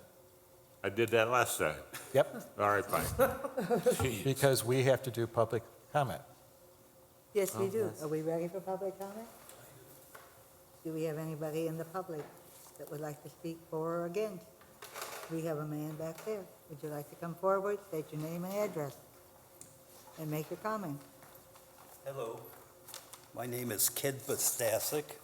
[SPEAKER 6] I did that last time.
[SPEAKER 2] Yep,
[SPEAKER 6] All right, fine.
[SPEAKER 2] because we have to do public comment.
[SPEAKER 1] Yes, we do. Are we ready for public comment? Do we have anybody in the public that would like to speak for or against? We have a man back there. Would you like to come forward, state your name and address, and make your comment?
[SPEAKER 12] Hello, my name is Kid Bastasic.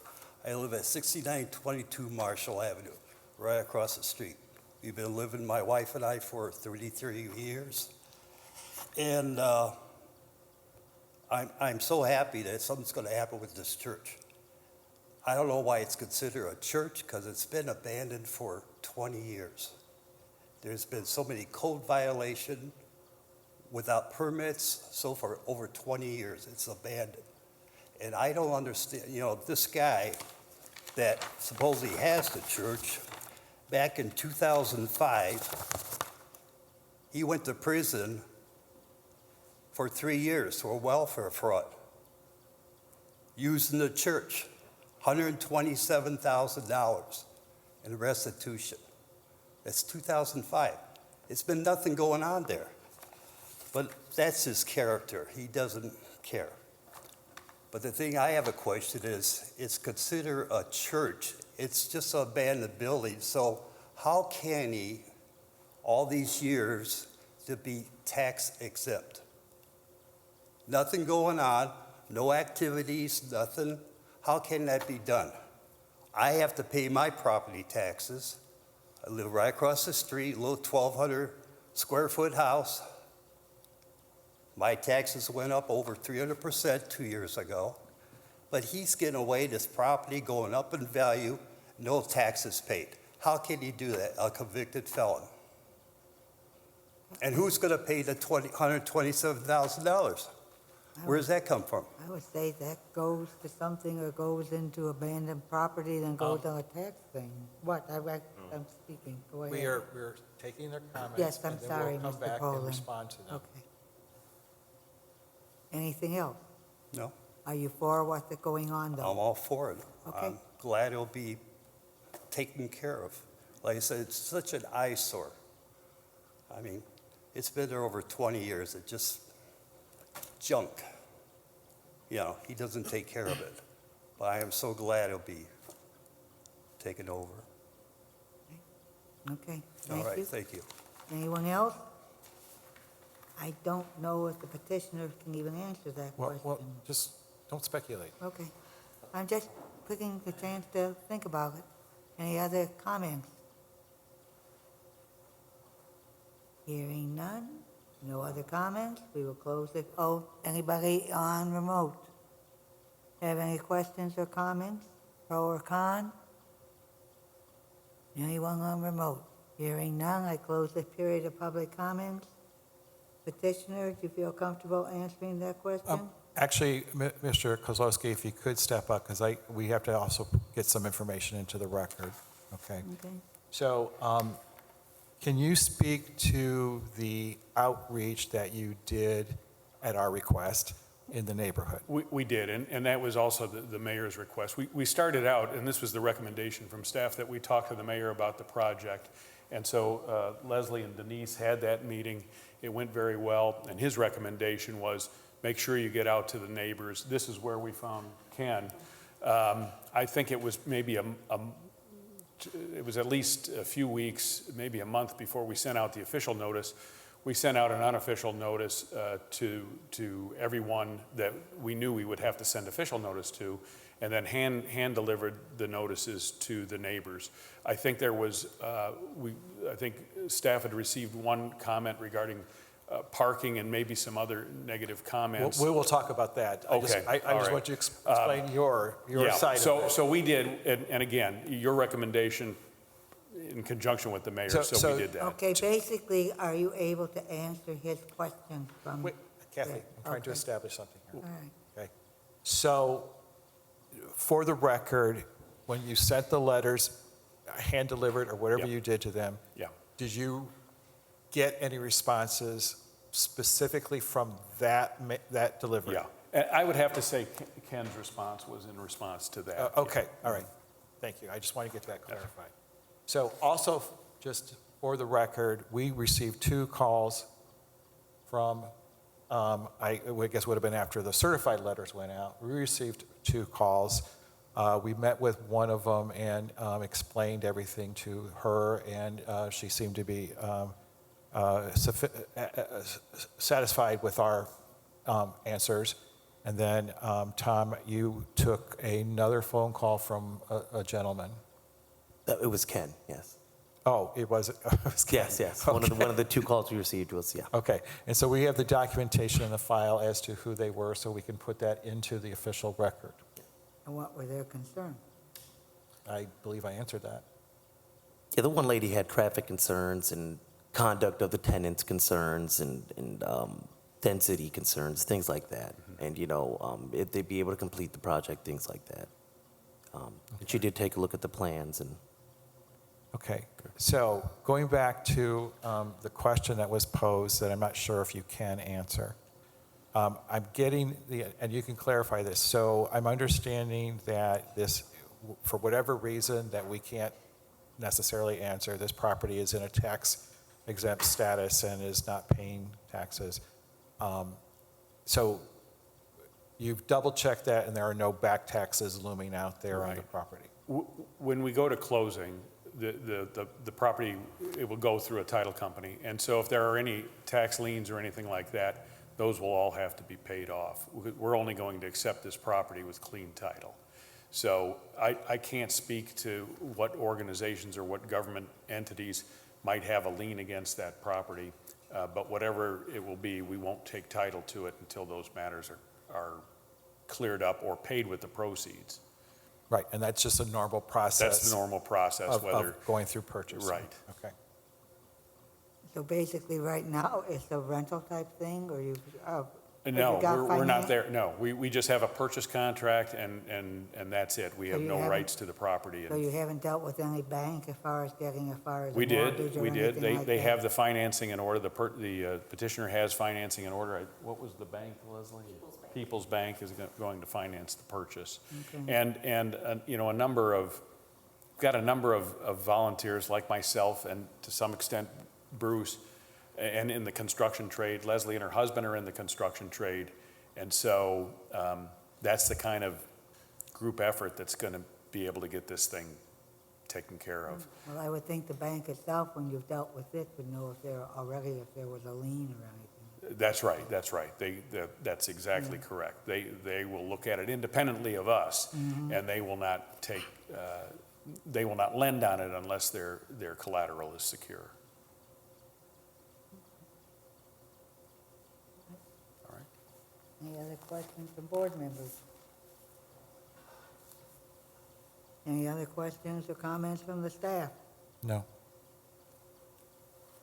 [SPEAKER 12] I live at 6922 Marshall Avenue, right across the street. We've been living, my wife and I, for 33 years. And I'm so happy that something's going to happen with this church. I don't know why it's considered a church, because it's been abandoned for 20 years. There's been so many code violations without permits, so for over 20 years, it's abandoned. And I don't understand, this guy that supposedly has the church, back in 2005, he went to prison for 3 years for welfare fraud, using the church, $127,000 in restitution. That's 2005. It's been nothing going on there. But that's his character. He doesn't care. But the thing I have a question is, it's considered a church. It's just an abandoned building. So how can he, all these years, to be tax exempt? Nothing going on, no activities, nothing. How can that be done? I have to pay my property taxes. I live right across the street, a little 1,200 square foot house. My taxes went up over 300% 2 years ago. But he's getting away, this property going up in value, no taxes paid. How can he do that, a convicted felon? And who's going to pay the $127,000? Where does that come from?
[SPEAKER 1] I would say that goes to something or goes into abandoned property, then goes on a tax thing. What? I'm speaking. Go ahead.
[SPEAKER 2] We're taking their comments.
[SPEAKER 1] Yes, I'm sorry,
[SPEAKER 2] And then we'll come
[SPEAKER 1] Mr.
[SPEAKER 2] back and
[SPEAKER 1] Poland.
[SPEAKER 2] respond to them.
[SPEAKER 1] Okay. Anything else?
[SPEAKER 12] No,
[SPEAKER 1] Are you for what's going on,
[SPEAKER 12] I'm
[SPEAKER 1] though?
[SPEAKER 12] all for it.
[SPEAKER 1] Okay.
[SPEAKER 12] I'm glad it'll be taken care of. Like I said, it's such an eyesore. I mean, it's been there over 20 years. It just junk. You know, he doesn't take care of it. But I am so glad it'll be taken over.
[SPEAKER 1] Okay,
[SPEAKER 12] All
[SPEAKER 1] thank
[SPEAKER 12] right,
[SPEAKER 1] you.
[SPEAKER 12] thank you.
[SPEAKER 1] Anyone else? I don't know if the petitioner can even answer that
[SPEAKER 2] Well,
[SPEAKER 1] question.
[SPEAKER 2] just don't speculate.
[SPEAKER 1] Okay. I'm just taking the chance to think about it. Any other comments? Hearing none, no other comments, we will close it. Oh, anybody on remote? Have any questions or comments, pro or con? Anyone on remote? Hearing none, I close the period of public comments. Petitioner, do you feel comfortable answering that question?
[SPEAKER 2] Actually, Mr. Kozlowski, if you could step up, because we have to also get some information into the record, okay?
[SPEAKER 1] Okay.
[SPEAKER 2] So can you speak to the outreach that you did at our request in the neighborhood?
[SPEAKER 8] We did, and that was also the mayor's request. We started out, and this was the recommendation from staff, that we talk to the mayor about the project. And so Leslie and Denise had that meeting. It went very well, and his recommendation was, make sure you get out to the neighbors. This is where we found Ken. I think it was maybe it was at least a few weeks, maybe a month before we sent out the official notice. We sent out an unofficial notice to everyone that we knew we would have to send official notice to, and then hand delivered the notices to the neighbors. I think there was, I think staff had received one comment regarding parking and maybe some other negative comments.
[SPEAKER 2] We will talk about that. I just
[SPEAKER 8] all right.
[SPEAKER 2] want you to explain your side of it.
[SPEAKER 8] So we did, and again, your recommendation in conjunction with the mayor, so we did that.
[SPEAKER 1] Okay, basically, are you able to answer his question from?
[SPEAKER 2] Wait, Kathy, I'm trying to
[SPEAKER 1] Okay.
[SPEAKER 2] establish something here.
[SPEAKER 1] All right.
[SPEAKER 2] Okay. So, for the record, when you sent the letters, hand-delivered or whatever
[SPEAKER 8] Yeah.
[SPEAKER 2] you did to them,
[SPEAKER 8] Yeah.
[SPEAKER 2] did you get any responses specifically from that delivery?
[SPEAKER 8] Yeah, and I would have to say Ken's response was in response to that.
[SPEAKER 2] Okay, all right. Thank you. I just want to get that clarified. So also, just for the record, we received 2 calls from, I guess would have been after the certified letters went out. We received 2 calls. We met with one of them and explained everything to her, and she seemed to be satisfied with our answers. And then, Tom, you took another phone call from a gentleman.
[SPEAKER 10] It was Ken, yes.
[SPEAKER 2] Oh, it was Ken.
[SPEAKER 10] Yes. One of the 2 calls we received was, yeah.
[SPEAKER 2] Okay, and so we have the documentation in the file as to who they were, so we can put that into the official record.
[SPEAKER 1] And what were their concerns?
[SPEAKER 2] I believe I answered that.
[SPEAKER 10] Yeah, the one lady had traffic concerns and conduct of the tenants concerns and density concerns, things like that. And, if they'd be able to complete the project, things like that. And she did take a look at the plans and.
[SPEAKER 2] Okay, so going back to the question that was posed that I'm not sure if you can answer. I'm getting and you can clarify this. So I'm understanding that this, for whatever reason that we can't necessarily answer, this property is in a tax exempt status and is not paying taxes. So you've double-checked that, and there are no back taxes looming out there on the
[SPEAKER 8] Right.
[SPEAKER 2] property?
[SPEAKER 8] When we go to closing, the property, it will go through a title company. And so if there are any tax liens or anything like that, those will all have to be paid off. We're only going to accept this property with clean title. So I can't speak to what organizations or what government entities might have a lien against that property, but whatever it will be, we won't take title to it until those matters are cleared up or paid with the proceeds.
[SPEAKER 2] Right, and that's just a normal process?
[SPEAKER 8] That's the normal process,
[SPEAKER 2] of
[SPEAKER 8] whether.
[SPEAKER 2] going through purchase?
[SPEAKER 8] Right.
[SPEAKER 2] Okay.
[SPEAKER 1] So basically, right now, it's a rental type thing, or you, have
[SPEAKER 8] No,
[SPEAKER 1] you got
[SPEAKER 8] we're not
[SPEAKER 1] finance?
[SPEAKER 8] there, no. We just have a purchase contract and that's it. We
[SPEAKER 1] So
[SPEAKER 8] have
[SPEAKER 1] you
[SPEAKER 8] no
[SPEAKER 1] haven't-
[SPEAKER 8] rights to the property.
[SPEAKER 1] So you haven't dealt with any bank as far as a
[SPEAKER 8] We
[SPEAKER 1] mortgage
[SPEAKER 8] did,
[SPEAKER 1] or
[SPEAKER 8] we did.
[SPEAKER 1] anything like
[SPEAKER 8] They
[SPEAKER 1] that?
[SPEAKER 8] have the financing in order, the petitioner has financing in order. What was the bank, Leslie? People's Bank is going to finance the purchase.
[SPEAKER 1] Okay.
[SPEAKER 8] And you know, got a number of volunteers like myself and to some extent Bruce, and in the construction trade. Leslie and her husband are in the construction trade. And so that's the kind of group effort that's going to be able to get this thing taken care of.
[SPEAKER 1] Well, I would think the bank itself, when you've dealt with it, would know if there was a lien or anything.
[SPEAKER 8] That's right, that's right. That's exactly correct. They will look at it independently of us, and they will not they will not lend on it unless their collateral is secure. All right.
[SPEAKER 1] Any other questions from board members? Any other questions or comments from the staff?
[SPEAKER 2] No.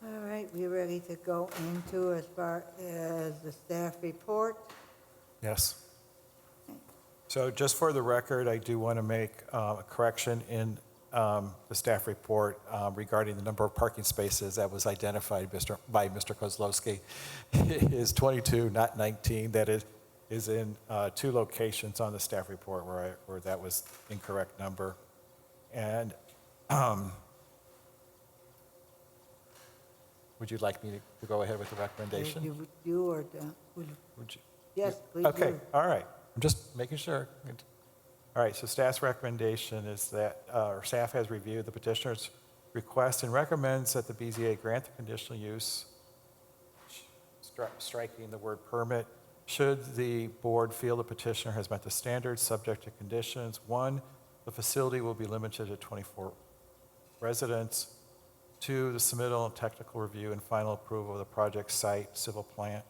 [SPEAKER 1] All right, we're ready to go into as far as the staff report.
[SPEAKER 2] Yes. So just for the record, I do want to make a correction in the staff report regarding the number of parking spaces that was identified by Mr. Kozlowski. It is 22, not 19. That is in 2 locations on the staff report where that was incorrect number. And would you like me to go ahead with the recommendation?
[SPEAKER 1] You or,
[SPEAKER 2] Would you?
[SPEAKER 1] yes, please
[SPEAKER 2] Okay,
[SPEAKER 1] do.
[SPEAKER 2] all right. I'm just making sure. All right, so staff's recommendation is that, or staff has reviewed the petitioner's request and recommends that the BZA grant the conditional use, striking the word permit, should the board feel the petitioner has met the standards subject to conditions. 1, the facility will be limited to 24 residents. 2, the submittal and technical review and final approval of the project site civil plan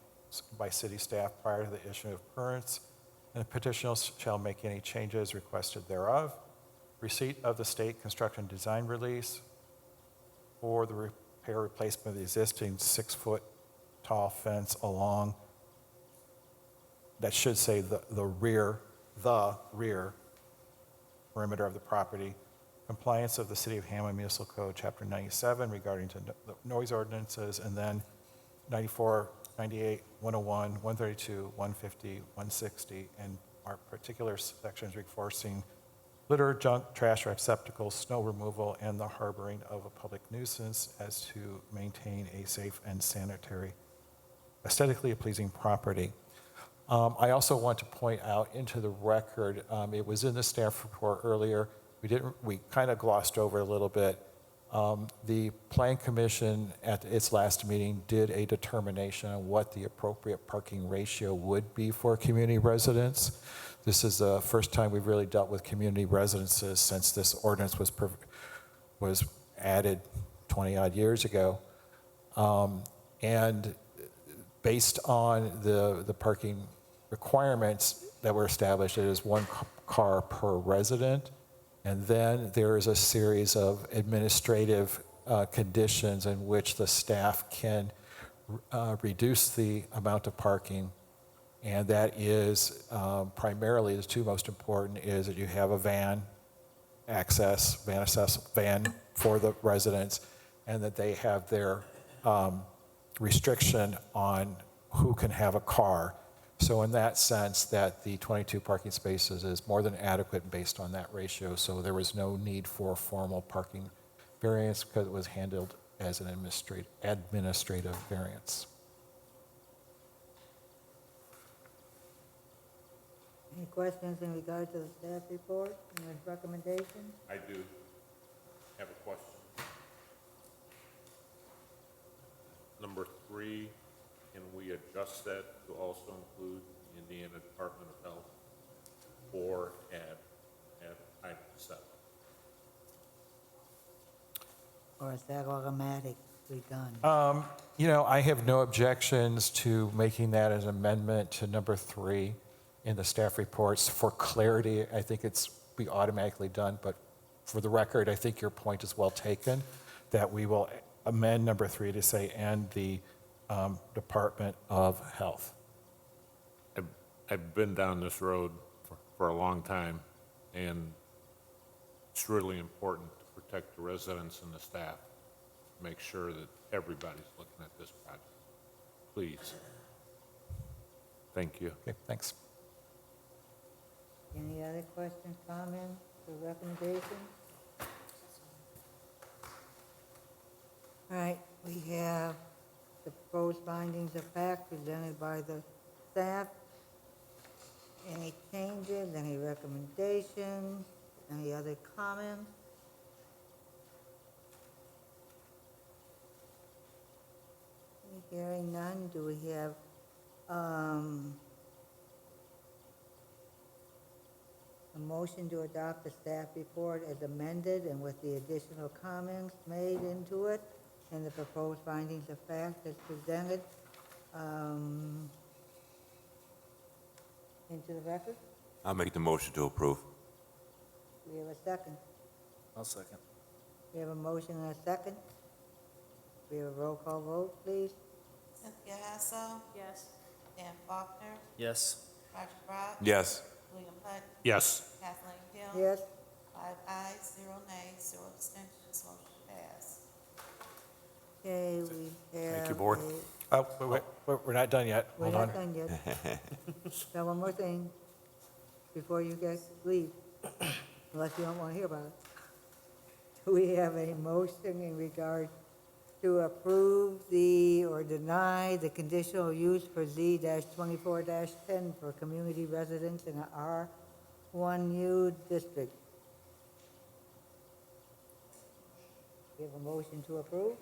[SPEAKER 2] by city staff prior to the issue of permits, and the petitioner shall make any changes requested thereof. Receipt of the state construction design release for the repair replacement of the existing 6-foot tall fence along, that should say the rear perimeter of the property. Compliance of the City of Hammond Municipal Code, Chapter 97, regarding to the noise ordinances, and then 94, 98, 101, 132, 150, 160, and our particular sections reinforcing litter, junk, trash receptacles, snow removal, and the harboring of a public nuisance as to maintain a safe and sanitary, aesthetically pleasing property. I also want to point out into the record, it was in the staff report earlier, we kind of glossed over it a little bit. The Plan Commission at its last meeting did a determination on what the appropriate parking ratio would be for community residents. This is the first time we've really dealt with community residences since this ordinance was added 20-odd years ago. And based on the parking requirements that were established, it is 1 car per resident. And then there is a series of administrative conditions in which the staff can reduce the amount of parking. And that is primarily, the 2 most important is that you have a van for the residents, and that they have their restriction on who can have a car. So in that sense, that the 22 parking spaces is more than adequate based on that ratio. So there was no need for formal parking variance because it was handled as an administrative variance.
[SPEAKER 1] Any questions in regard to the staff report and its recommendation?
[SPEAKER 6] I do have a question. Number 3, can we adjust that to also include the Indiana Department of Health or add item 7?
[SPEAKER 1] Or is that automatically done?
[SPEAKER 2] You know, I have no objections to making that as an amendment to number 3 in the staff reports. For clarity, I think it's be automatically done, but for the record, I think your point is well taken, that we will amend number 3 to say, and the Department of Health.
[SPEAKER 6] I've been down this road for a long time, and it's really important to protect the residents and the staff, make sure that everybody's looking at this project. Please. Thank you.
[SPEAKER 2] Okay, thanks.
[SPEAKER 1] Any other questions, comments, or recommendations? All right, we have the proposed findings of fact presented by the staff. Any changes, any recommendations, any other comments? Hearing none, do we have, a motion to adopt the staff report as amended and with the additional comments made into it and the proposed findings of fact as presented, into the record?
[SPEAKER 3] I'll make the motion to approve.
[SPEAKER 1] We have a second.
[SPEAKER 11] I'll second.
[SPEAKER 1] We have a motion and a second. We have a roll call vote, please.
[SPEAKER 4] Cynthia Hassel,
[SPEAKER 5] Yes.
[SPEAKER 4] Dan Faulkner,
[SPEAKER 11] Yes.
[SPEAKER 4] Roger Brock,
[SPEAKER 3] Yes.
[SPEAKER 4] William Hutton,
[SPEAKER 6] Yes.
[SPEAKER 4] Kathleen Hill.
[SPEAKER 1] Yes?
[SPEAKER 4] 5 ayes, 0 nays, 0 abstentions, motion passed.
[SPEAKER 1] Okay, we have.
[SPEAKER 8] Thank you, Board.
[SPEAKER 2] Oh, wait, we're not done yet.
[SPEAKER 1] We're
[SPEAKER 2] Hold
[SPEAKER 1] not
[SPEAKER 2] on.
[SPEAKER 1] done yet. Got one more thing before you guys leave, unless you don't want to hear about it. Do we have a motion in regard to approve the or deny the conditional use for Z-24-10 for community residents in a R1U district? We have a motion to approve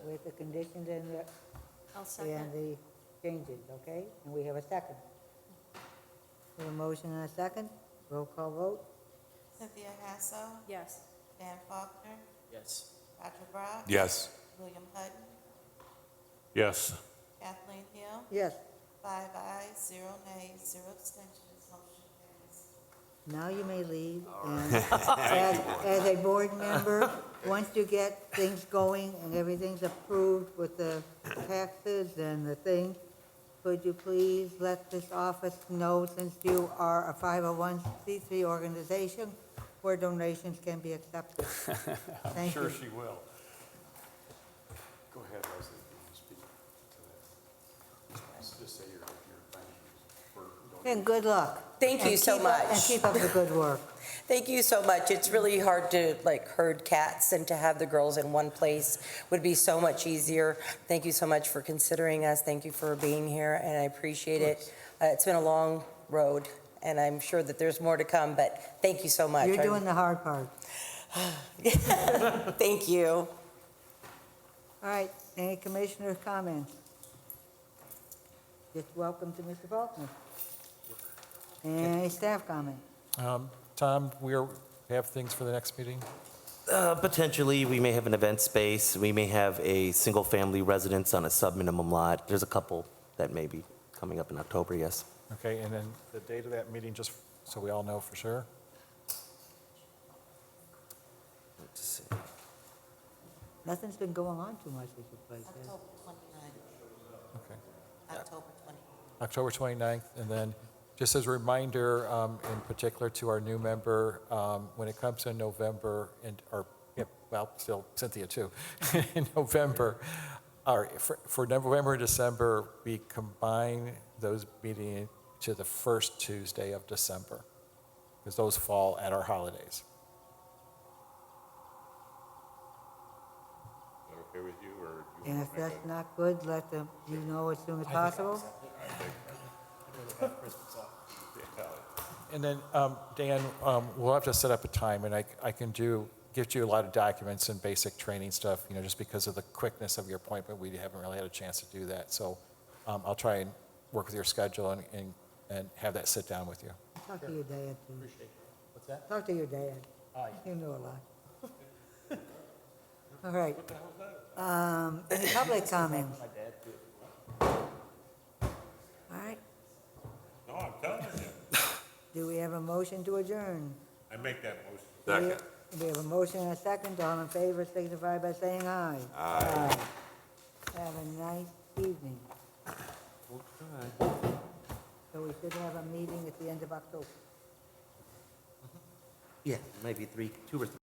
[SPEAKER 1] with the conditions and the
[SPEAKER 5] I'll second.
[SPEAKER 1] and the changes, okay? And we have a second. We have a motion and a second. Roll call vote.
[SPEAKER 4] Cynthia Hassel,
[SPEAKER 5] Yes.
[SPEAKER 4] Dan Faulkner,
[SPEAKER 11] Yes.
[SPEAKER 4] Roger Brock,
[SPEAKER 3] Yes.
[SPEAKER 4] William Hutton,
[SPEAKER 6] Yes.
[SPEAKER 4] Kathleen Hill.
[SPEAKER 1] Yes.
[SPEAKER 4] 5 ayes, 0 nays, 0 abstentions, motion passed.
[SPEAKER 1] Now you may leave. And as a board member, once you get things going and everything's approved with the taxes and the thing, could you please let this office know, since you are a 501c3 organization, where donations can be accepted? Thank you.
[SPEAKER 8] She will. Go ahead, Leslie, if you want to speak to that. Just say your thank yous for donating.
[SPEAKER 1] And good luck.
[SPEAKER 9] Thank you
[SPEAKER 1] And
[SPEAKER 9] so
[SPEAKER 1] keep up-
[SPEAKER 9] much.
[SPEAKER 1] And keep up the good work.
[SPEAKER 9] Thank you so much. It's really hard to herd cats, and to have the girls in one place would be so much easier. Thank you so much for considering us. Thank you for being here, and I appreciate it. It's been a long road, and I'm sure that there's more to come, but thank you so much.
[SPEAKER 1] You're doing the hard part.
[SPEAKER 9] Thank you.
[SPEAKER 1] All right, any commissioner comments? Just welcome to Mr. Faulkner. Any staff comment?
[SPEAKER 2] Tom, we have things for the next meeting?
[SPEAKER 10] Potentially, we may have an event space. We may have a single-family residence on a sub-minimum lot. There's a couple that may be coming up in October, yes.
[SPEAKER 2] Okay, and then the date of that meeting, just so we all know for sure?
[SPEAKER 10] Let's see.
[SPEAKER 1] Nothing's been going on too much with the place, has it?
[SPEAKER 4] October 29th,
[SPEAKER 2] Okay.
[SPEAKER 4] October 29th.
[SPEAKER 2] October 29th, and then just as a reminder, in particular to our new member, when it comes to November, still Cynthia too, in November, for November and December, we combine those meetings to the first Tuesday of December, because those fall at our holidays.
[SPEAKER 6] okay with you, or? you
[SPEAKER 1] And
[SPEAKER 6] wanna
[SPEAKER 1] if
[SPEAKER 6] make
[SPEAKER 1] that's
[SPEAKER 6] a-
[SPEAKER 1] not good, let them, you know as soon as possible.
[SPEAKER 2] And then, Dan, we'll have to set up a time, and I can get you a lot of documents and basic training stuff, just because of the quickness of your appointment, we haven't really had a chance to do that. So I'll try and work with your schedule and have that sit down with you.
[SPEAKER 1] Talk to your dad, too.
[SPEAKER 11] What's that?
[SPEAKER 1] Talk to your dad.
[SPEAKER 11] Oh,
[SPEAKER 1] You know a lot. All right. Any public comments?
[SPEAKER 11] My dad, too.
[SPEAKER 1] All right.
[SPEAKER 6] No, I'm telling you.
[SPEAKER 1] Do we have a motion to adjourn?
[SPEAKER 6] I make that motion.
[SPEAKER 3] Second.
[SPEAKER 1] We have a motion and a second. All in favor, signify by saying aye. Aye. Have a nice evening. So we should have a meeting at the end of October.
[SPEAKER 10] Yeah, maybe 2 or 3.